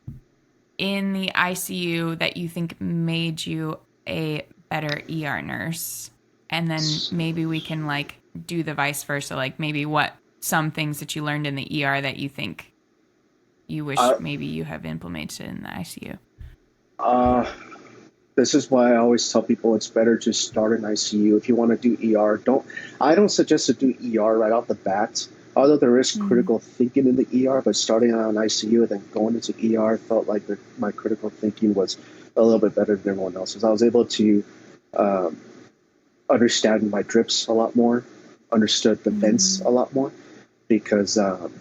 in the ICU that you think made you a better ER nurse? And then maybe we can like do the vice versa, like maybe what some things that you learned in the ER that you think you wish Uh, maybe you have implemented in the ICU. uh, this is why I always tell people it's better to start in ICU. If you want to do ER, I don't suggest to do ER right off the bat. Although there is Mm, critical thinking in the ER, but starting out in ICU and then going into ER felt like my critical thinking was a little bit better than everyone else's. I was able to um, understand my drips a lot more, understood the vents a mm, lot more, because um,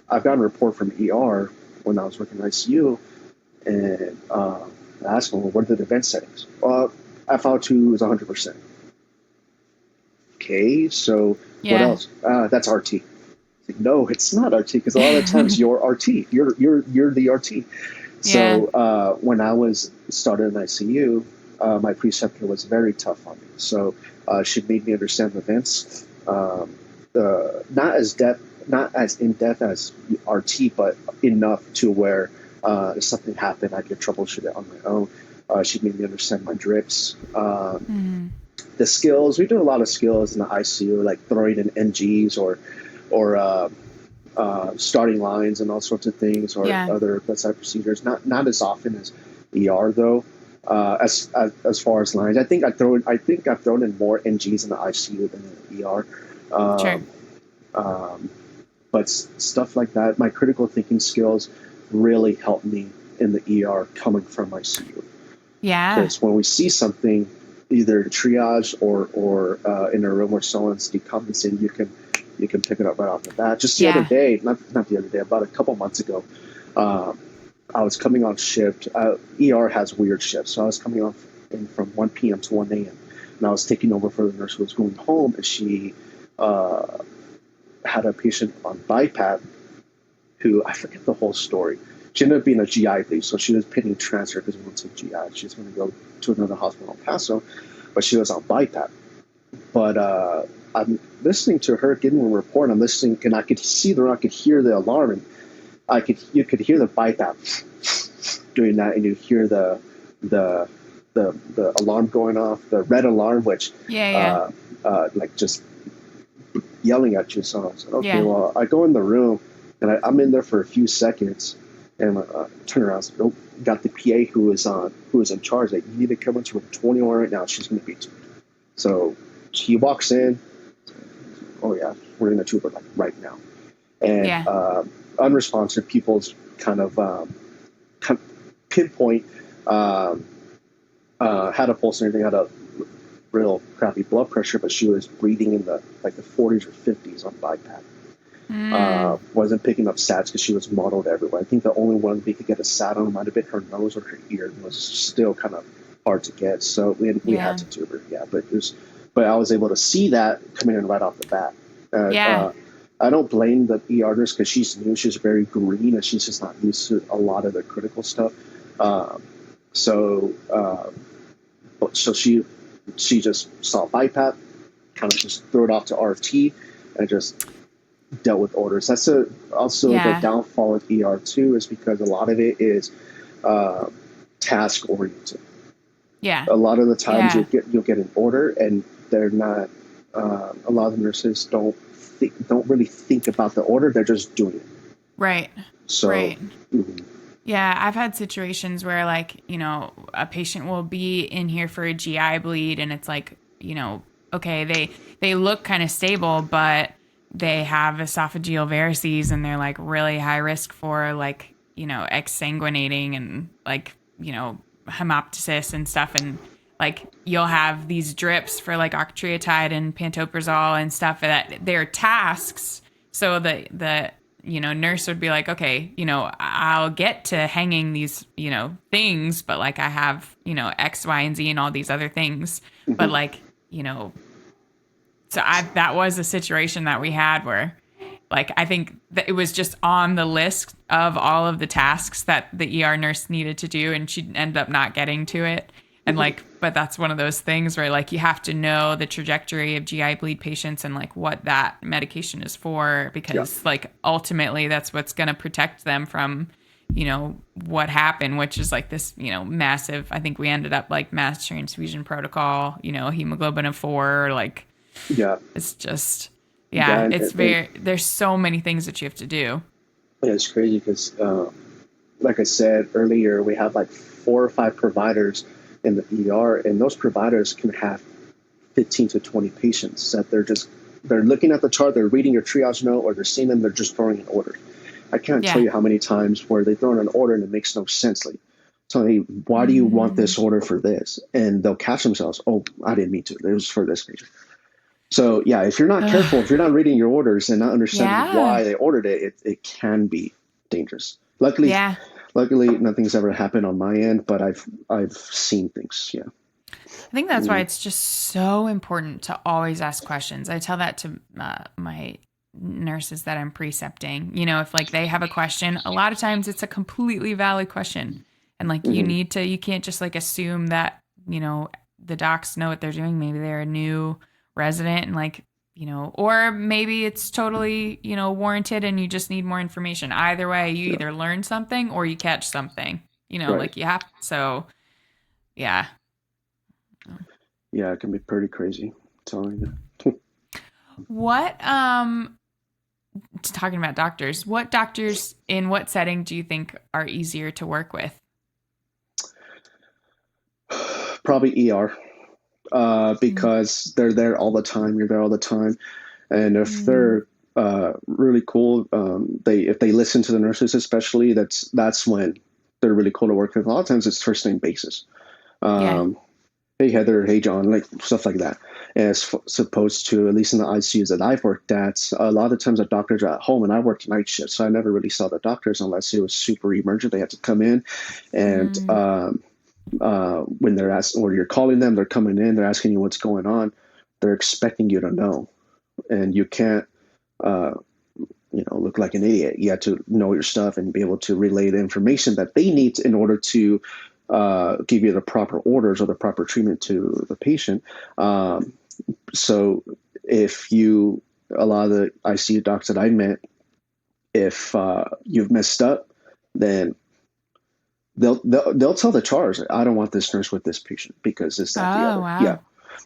I've gotten a report from ER when I was working in ICU, and I asked them, well, what are the vent settings? FO2 is 100%. Okay, so what yeah. else? That's RT. Like, no, it's not RT because a lot of the times you're RT. You're the RT. Yeah. So when I was started in ICU, my preceptor was very tough on me. So she made me understand the events, not as in depth as RT, but enough to where If something happened, I could troubleshoot it on my own. She made me understand my drips. The skills, we do a lot of skills in the ICU, like throwing in NGs or starting lines and all sorts of things, or Yeah. other bedside procedures. Not as often as ER though. As far as lines, I think I've thrown in more NGs in the ICU than in the ER. Sure. But stuff like that, my critical thinking skills really helped me in the ER coming from ICU. Yeah. Because when we see something, either in triage or in a room where someone's decompensating, you can pick it up right off the bat. Just the other day, not the other day, about a couple months ago, I was coming off shift. ER has weird shifts, so I was coming off in from 1 p.m. to 1 a.m. and I was taking over for the nurse who was going home, and she had a patient on BiPAP who, I forget the whole story. She ended up being a GI bleed, so she was pending transfer because we went to GI. She was going to go to another hospital in El Paso, but she was on BiPAP. But I'm listening to her giving a report. I'm listening, and I could see I could hear the alarm, and you could hear the BiPAP doing that, and you hear the alarm going off, the red alarm, which like just yelling at you. So I said, okay, well, I go in the room, and I'm in there for a few seconds, and turn around, and say, got the PA who is in charge. Like, you need to come into room 21 right now. She's going to be tubed. So he walks in. Oh yeah, we're in the tuber like right now, and unresponsive people's kind of pinpoint had a pulse and everything, had a real crappy blood pressure, but she was breathing in the 40s or 50s on BiPAP. Wasn't picking up SATs because she was mottled everywhere. I think the only one we could get a SAT on might have been her nose or her ear, and was still kind of hard to get. So we had to tube her. Yeah, but I was able to see that coming in right off the bat. I don't blame the ER nurse because she's new. She's very green, and she's just not used to a lot of the critical stuff. So she just saw BiPAP, kind of just threw it off to RFT, and just dealt with orders. That's also the downfall of ER too, is because a lot of it is task oriented. Yeah. A lot of the times you'll get an order, and they're not. A lot of the nurses don't really think about the order. They're just doing it. Right. So. Right. Yeah, I've had situations where, like, a patient will be in here for a GI bleed, and it's like, okay, they look kind of stable, but they have esophageal varices, and they're like really high risk for, like, exsanguinating and, like, hemoptysis and stuff. And like, you'll have these drips for like octreotide and pantoprazole and stuff that they're tasks. So the nurse would be like, okay, I'll get to hanging these, things, but like I have, X, Y, and Z and all these other things. Mm-hmm. But like, so that was a situation that we had where, like, I think that it was just on the list of all of the tasks that the ER nurse needed to do, and she ended up not getting to it. And like, but that's one of those things where, like, you have to know the trajectory of GI bleed patients and like what that medication is for, because like ultimately that's what's going to protect them from, what happened, which is like this, massive, I think we ended up like mass transfusion protocol, hemoglobin of 4, like, it's just, there's so many things that you have to do. Yeah, it's crazy because, like I said earlier, we have like 4 or 5 providers in the ER, and those providers can have 15 to 20 patients that they're looking at the chart, they're reading your triage note, or they're seeing them, they're just throwing an order. I can't tell you how many times where they throw in an order and it makes no sense. Like, tell me, why do you want this order for this? And they'll catch themselves. Oh, I didn't mean to. It was for this patient. So yeah, if you're not careful, if you're not reading your orders and not understanding why they ordered it, it can be dangerous. Luckily, nothing's ever happened on my end, but I've seen things. Yeah. I think that's why it's just so important to always ask questions. I tell that to my nurses that I'm precepting. If like they have a question, a lot of times it's a completely valid question, and like you can't just like assume that the docs know what they're doing. Maybe they're a new resident, and like or maybe it's totally, warranted and you just need more information. Either way, you Yeah. either learn something or you catch something, Right. like you have. So, yeah. Yeah, it can be pretty crazy. I'm telling you. What, talking about doctors, what doctors in what setting do you think are easier to work with? Probably ER, Mm. because they're there all the time. You're there all the time, and if Mm. they're really cool, if they listen to the nurses, especially, that's when they're really cool to work with. A lot of times it's first name basis. Yeah. Um, hey Heather, hey John, like stuff like that. As opposed to, at least in the ICUs that I've worked at, a lot of times the doctors are at home, and I worked night shift, so I never really saw the doctors unless it was super emergent. They had to come in, and Mm. when they're asking, or you're calling them, they're coming in, they're asking you what's going on. They're expecting you to know, and you can't, uh, look like an idiot. You have to know your stuff and be able to relay the information that they need in order to give you the proper orders or the proper treatment to the patient. So if you, a lot of the ICU docs that I met, if you've messed up, then they'll tell the charge, I don't want this nurse with this patient because this, that, the Oh, other. Yeah. wow.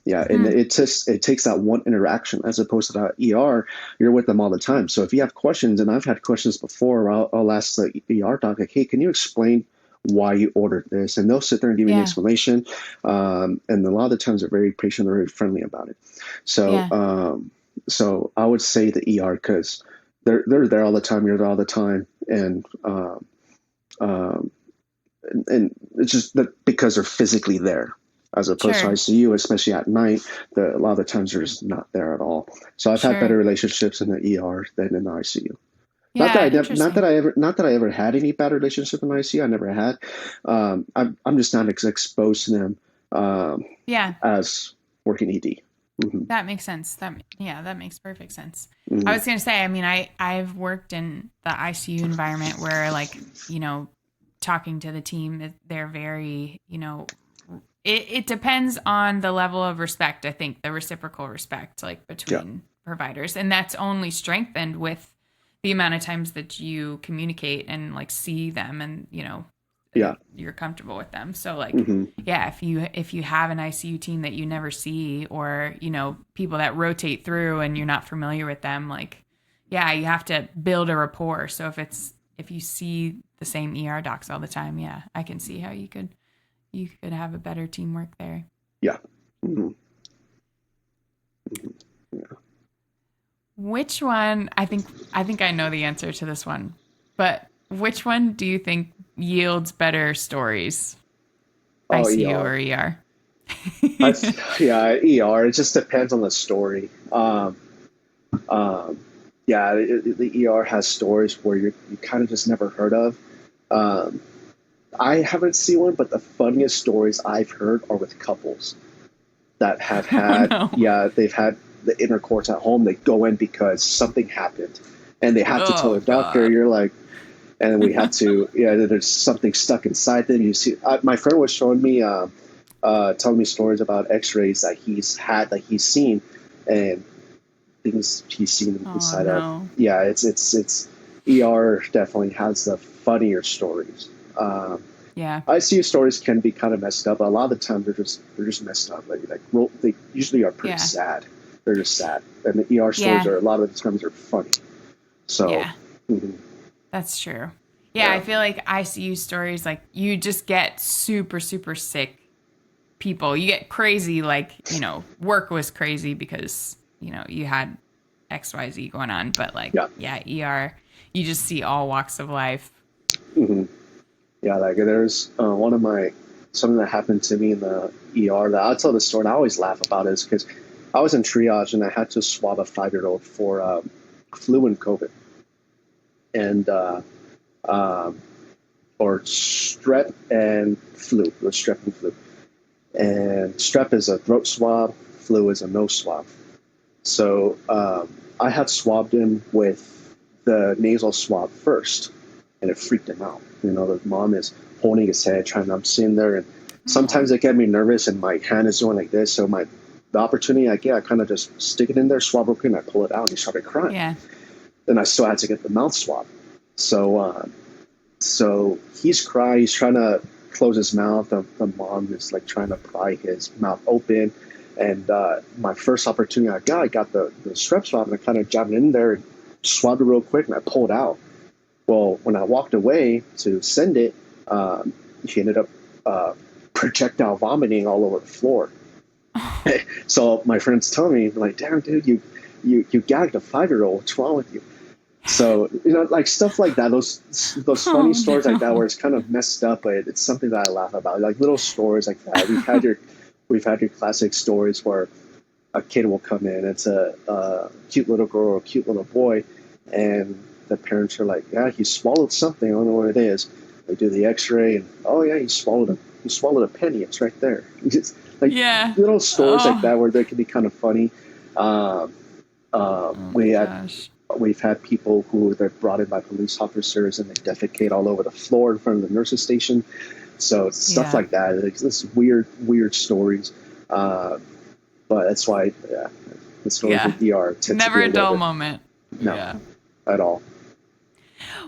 Yeah. And Hmm. it takes that one interaction, as opposed to that ER, you're with them all the time. So if you have questions, and I've had questions before, I'll ask the ER doc, like, hey, can you explain why you ordered this? And they'll sit there and give you an Yeah. explanation. And a lot of the times they're very patient, they're very friendly about it. So, Yeah. so I would say the ER, because they're there all the time, you're there all the time. Um, and it's just that because they're physically there, as opposed to Sure. ICU, especially at night, a lot of the times they're just not there at all. So I've had better Sure. relationships in the ER than in the ICU. Yeah. Not that Interesting. I ever had any bad relationship in the ICU. I never had. I'm just not exposed to them Yeah. as working ED. Hmm. That makes sense. That makes perfect sense. I Hmm. was gonna say, I mean, I've worked in the ICU environment where, like, talking to the team, they're very, it depends on the level of respect. I think the reciprocal respect, like, Yeah, between providers, and that's only strengthened with the amount of times that you communicate and, like, see them, and yeah. you're comfortable with them. So, like, Hmm. yeah, if you have an ICU team that you never see, or people that rotate through and you're not familiar with them, like, yeah, you have to build a rapport. So if you see the same ER docs all the time, yeah, I can see how you could have a better teamwork there. Yeah. Hmm. Yeah. Which one? I think I know the answer to this one, but which one do you think yields better stories, Oh, ICU ER. or ER? I, yeah, ER. It just depends on the story. Um, yeah, the ER has stories where you kind of just never heard of. Um, I haven't seen one, but the funniest stories I've heard are with couples that have Oh had, no. yeah, they've had the intercourse at home. They go in because something happened, and they have to tell Oh the doctor. God. You're like, and we have to, yeah, there's something stuck inside them. You see, my friend was showing me, telling me stories about X-rays that he's seen, and things he's seen Oh inside of. no. Yeah, it's ER definitely has the funnier stories. Yeah. ICU stories can be kind of messed up. A lot of the time they're just messed up. Well, they usually are pretty Yeah. sad. They're just sad, and the ER stories Yeah. are a lot of the times are funny. So, Yeah. mhm, That's true. Yeah, I yeah, feel like ICU stories, like, you just get super, super sick people. You get crazy, like, work was crazy because, you had XYZ going on. But, like, yeah, yeah, ER, you just see all walks of life. hmm yeah. Like there's one of my something that happened to me in the ER that I'll tell the story. And I always laugh about it, is because I was in triage and I had to swab a 5-year-old for flu and COVID, and um, or strep and flu. It was strep and flu. And strep is a throat swab, flu is a nose swab. So I had swabbed him with the nasal swab first, and it freaked him out. The mom is holding his head, trying to, I'm sitting there, and Oh, sometimes it get me nervous, and my hand is doing like this, so the opportunity I get, I kind of just stick it in there, swab real quick, and I pull it out, and he started crying. Yeah. Then I still had to get the mouth swab. So he's crying. He's trying to close his mouth. The mom is like trying to pry his mouth open. And my first opportunity I got the strep swab, and I kind of jabbed it in there and swabbed it real quick, and I pulled out. Well, when I walked away to send it, he ended up projectile vomiting all over the floor. So my friends tell me, like, damn, dude, you gagged a 5-year-old. What's wrong with you? So, like stuff like that, those funny stories like that, where it's kind of messed up, but it's something that I laugh about. Like little stories like that. We've had your classic stories where a kid will come in. It's a cute little girl or a cute little boy, and the parents are like, yeah, he swallowed something. I don't know what it is. They do the X-ray, and oh yeah, he swallowed a penny. It's right there. It's like little stories like that where they can be kind of funny. We've had people who they're brought in by police officers and they defecate all over the floor in front of the nurses station. So stuff like that. It's this weird stories. But that's why, the stories with ER tend never to be a dull moment. No, at all.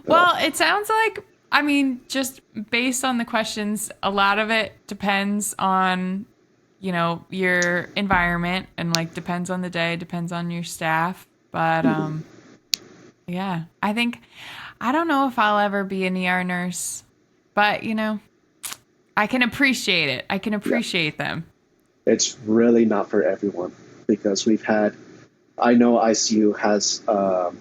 Well, it sounds like, I mean, just based on the questions, a lot of it depends on, your environment and like depends on the day, depends on your staff. But, yeah, I don't know if I'll ever be an ER nurse, but, I can appreciate it. I can appreciate them. It's really not for everyone because I know ICU has a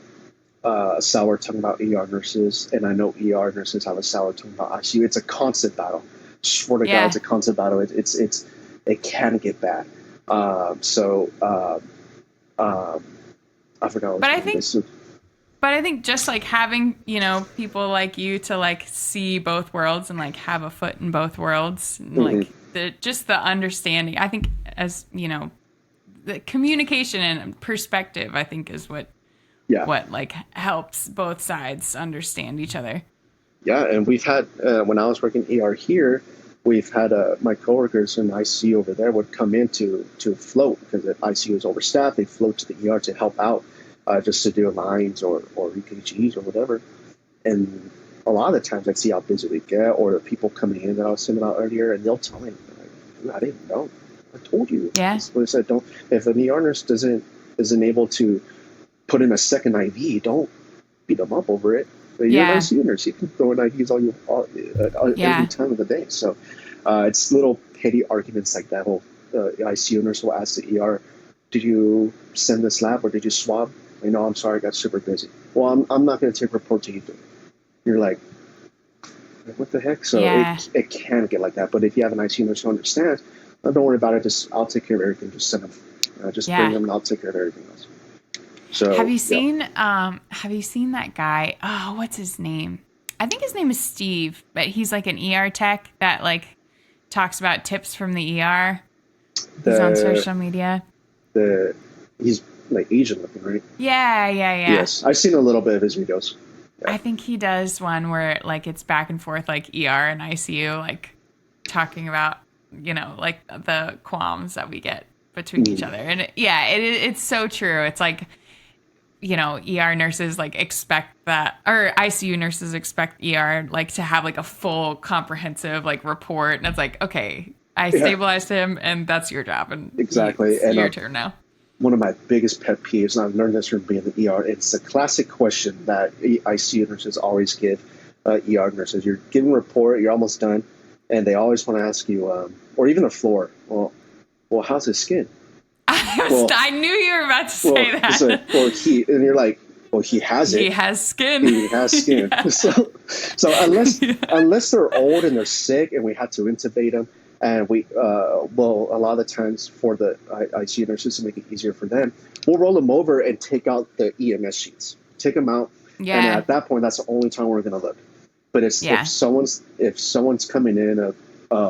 sour tongue about ER nurses, and I know ER nurses have a sour tongue about ICU. It's a constant battle. Swear to God, it's a constant battle. It can get bad. I forgot. But I think just like having, people like you to like see both worlds and like have a foot in both worlds, and, like the understanding, I think as, the communication and perspective, I think is what like helps both sides understand each other. Yeah. And we've had, when I was working ER here, we've had my coworkers in ICU over there would come in to float because the ICU is overstaffed. They float to the ER to help out. Just to do lines or EKGs or whatever. And a lot of the times I see how busy we get, or the people coming in that I was saying about earlier, and they'll tell me, I didn't know. I told you. Yeah. That's what I said. If an ER nurse isn't able to put in a second IV, don't beat them up over it. You're an ICU nurse. You can throw in IVs every time of the day. So it's little petty arguments like that. ICU nurse will ask the ER, did you send this lab or did you swab? I'm sorry, I got super busy. Well, I'm not going to take a report to you. You're like, what the heck? So it can get like that. But if you have an ICU nurse who understands, don't worry about it. I'll take care of everything. Just send them. Just bring them and I'll take care of everything else. So have you seen that guy? Oh, what's his name? I think his name is Steve, but he's like an ER tech that like talks about tips from the ER. He's on social media. He's like Asian looking, right? Yeah. Yes, I've seen a little bit of his videos. Yeah. I think he does one where like it's back and forth, like ER and ICU, like talking about, like the qualms that we get between each other. And it's so true. It's like, ER nurses like expect that, or ICU nurses expect ER like to have like a full comprehensive like report. And it's like, okay, I stabilized him and that's your job. And exactly. It's your turn now. One of my biggest pet peeves, and I've learned this from being in the ER, it's a classic question that ICU nurses always give ER nurses. You're giving a report, you're almost done, and they always want to ask you, or even a floor, well, how's his skin? I knew you were about to say that. And you're like, well, he has it. He has skin. He has skin. Yeah. So unless they're old and they're sick and we had to intubate them, and a lot of the times for the ICU nurses to make it easier for them, we'll roll them over and take out the EMS sheets, take them out, and at that point, that's the only time we're going to look. But if someone's coming in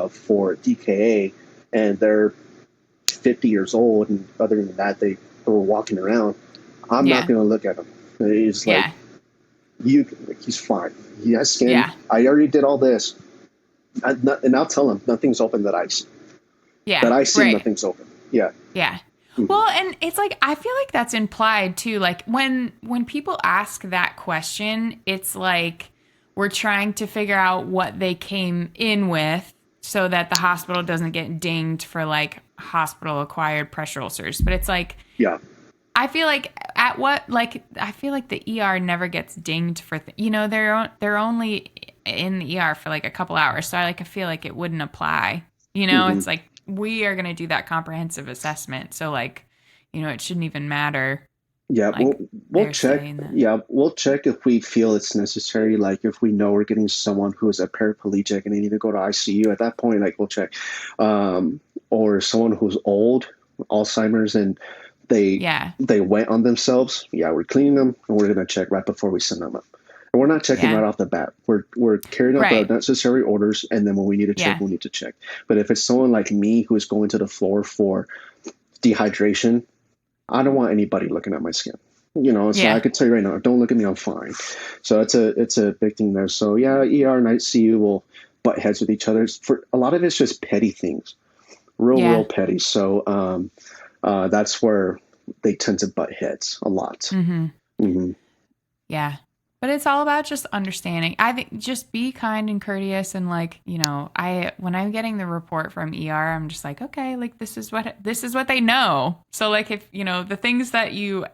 for DKA and they're 50 years old, and other than that they were walking around, I'm not going to look at them. It's like he's fine. He has skin. Yeah. I already did all this. And I'll tell him nothing's open that I see. Yeah, that I see, nothing's open. Yeah. Yeah. Hmm. Well, and it's like I feel like that's implied too. Like when people ask that question, it's like we're trying to figure out what they came in with so that the hospital doesn't get dinged for like hospital acquired pressure ulcers. But it's like Yeah. I feel like I feel like the ER never gets dinged for they're only in the ER for like a couple hours, so I feel like it wouldn't apply. Hmm. It's like we are going to do that comprehensive assessment, so like it shouldn't even matter Yeah, like we'll they're check. saying that. Yeah, we'll check if we feel it's necessary. Like if we know we're getting someone who is a paraplegic and they need to go to ICU at that point, like we'll check. Or someone who's old, Alzheimer's, and they Yeah, they went on themselves. Yeah, we're cleaning them and we're gonna check right before we send them up. And we're not checking yeah, right off the bat. We're carrying out the right, necessary orders, and then when we need to check, yeah, we need to check. But if it's someone like me who is going to the floor for dehydration, I don't want anybody looking at my skin. So I yeah, could tell you right now, don't look at me, I'm fine. So it's a big thing there. So yeah, ER and ICU will butt heads with each other. For a lot of it's just petty things, real yeah. petty. So that's where they tend to butt heads a lot. Mm-hmm. Hmm. Yeah. But it's all about just understanding. I think just be kind and courteous and like, when I'm getting the report from ER, I'm just like, okay, like this is what they know. So like if, the things that you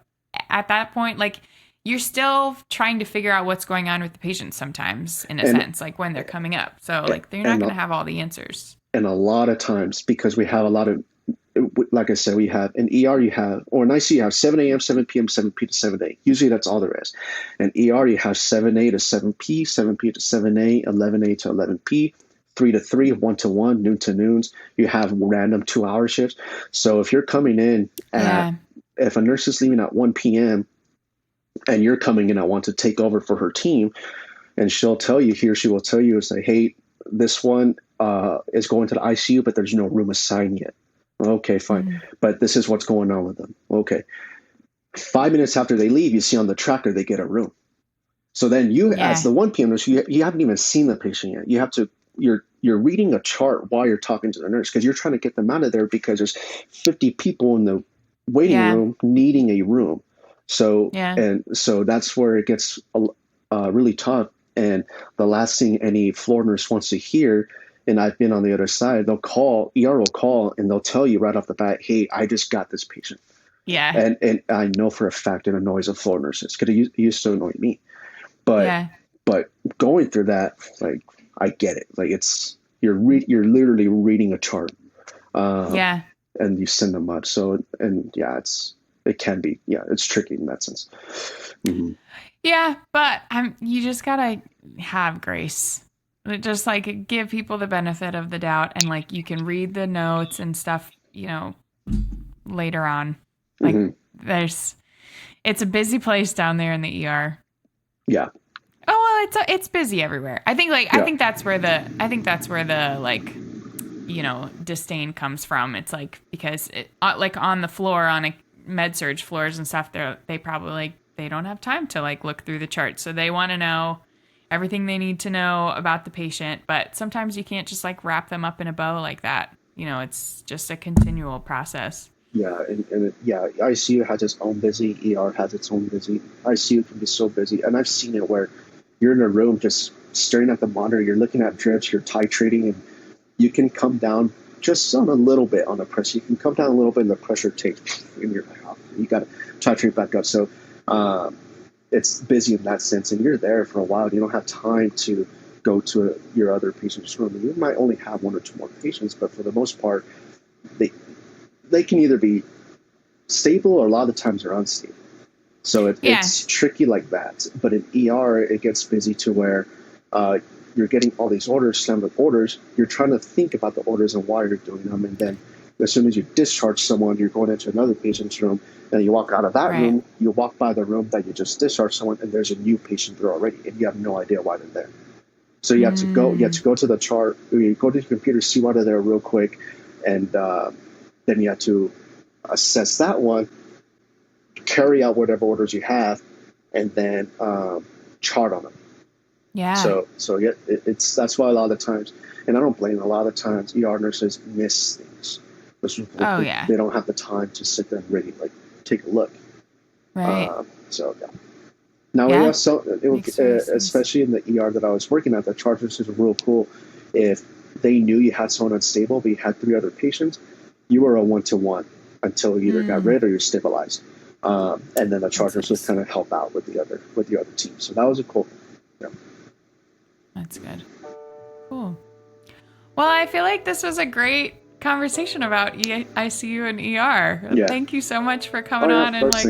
at that point like you're still trying to figure out what's going on with the patient sometimes in a And sense like when they're coming up. So like they're not and going to have all the answers. and a lot of times because we have a lot of, like I said, we have an ER you have, or an ICU you have 7 a.m., 7 p.m., 7 p to 7 a. Usually that's all there is. And ER you have 7 a to 7 p, 7 p to 7 a, 11 a to 11 p, 3 to 3, 1 to 1, noon to noons. You have random 2 hour shifts. So if you're coming in at, Yeah. if a nurse is leaving at 1 p.m. and you're coming in at 1 to take over for her team, and he or she will tell you, say, hey, this one is going to the ICU, but there's no room assigned yet. Okay, fine. Mhm. But this is what's going on with them. Okay. 5 minutes after they leave, you see on the tracker they get a room. So then you, as Yeah. the 1 p.m. nurse, you haven't even seen the patient yet. You're reading a chart while you're talking to the nurse because you're trying to get them out of there because there's 50 people in the waiting Yeah. room needing a room. Yeah. So that's where it gets really tough. And the last thing any floor nurse wants to hear, and I've been on the other side, ER will call and they'll tell you right off the bat, hey, I just got this patient. Yeah. And I know for a fact it annoys a floor nurses because it used to annoy me. But Yeah. but going through that, like I get it. Like you're literally reading a chart, uh, Yeah. and you send them up. So and yeah, it can be it's tricky in that sense. Hmm. Yeah, but you just gotta have grace. Just like give people the benefit of the doubt, and like you can read the notes and stuff, later on. Like Hmm. it's a busy place down there in the ER. Yeah, Oh well, it's busy everywhere. I yeah, think that's where the like disdain comes from. It's like because like on the floor on a med surge floors and stuff, they probably they don't have time to like look through the charts, so they want to know everything they need to know about the patient. But sometimes you can't just like wrap them up in a bow like that. It's just a continual process. yeah, and ICU has its own busy. ER has its own busy. ICU can be so busy, and I've seen it where you're in a room just staring at the monitor. You're looking at drips. You're titrating, and you can come down just on a little bit on the pressure. You can come down a little bit and the pressure takes, and you're like, oh, you got to titrate back up. So um, it's busy in that sense, and you're there for a while. You don't have time to go to your other patient's room. You might only have one or two more patients, but for the most part, they they can either be stable or a lot of the times they're unstable. So Yeah, it's tricky like that. But in ER, it gets busy to where uh, you're getting all these orders, standard orders. You're trying to think about the orders and why you're doing them. And then as soon as you discharge someone, you're going into another patient's room. And you walk out of that right. room, you walk by the room that you just discharged someone, and there's a new patient there already. And you have no idea why they're there. So you have Mm, to go to the chart, you go to the computer, see why they're there real quick. And then you have to assess that one, carry out whatever orders you have, and then chart on them. yeah. So yeah, it's that's why a lot of times, and I don't blame a lot of times ER nurses miss things. Oh yeah. They don't have the time to sit there and really like take a look. Right. So yeah. Now, Yeah. so especially in the ER that I was working at, the chargers is real cool. If they knew you had someone unstable, but you had 3 other patients, you were a 1-to-1 until you either got rid or you're stabilized. And then the chargers would kind of help out with the other team. So that was a cool. Yeah. That's good. Cool. Well, I feel like this was a great conversation about ICU and ER. Yeah. Thank you so much for coming on and like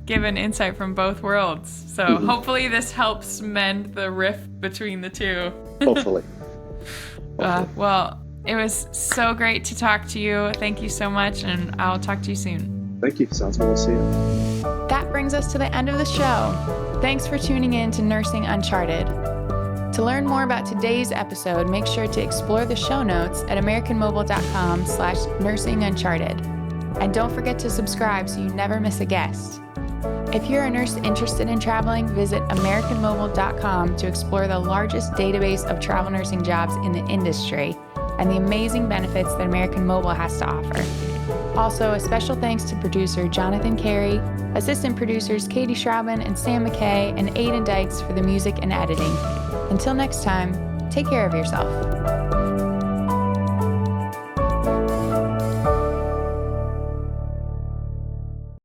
giving insight from both worlds. So hopefully this helps mend the rift between the two. Hopefully. Well, it was so great to talk to you. Thank you so much, and I'll talk to you soon. Thank you. Sounds good. We'll see you. That brings us to the end of the show. Thanks for tuning in to Nursing Uncharted. To learn more about today's episode, make sure to explore the show notes at americanmobile.com/nursinguncharted. And don't forget to subscribe so you never miss a guest. If you're a nurse interested in traveling, visit americanmobile.com to explore the largest database of travel nursing jobs in the industry and the amazing benefits that American Mobile has to offer. Also, a special thanks to producer Jonathan Carey, assistant producers Katie Schraubin and Sam McKay, and Aiden Dykes for the music and editing. Until next time, take care of yourself.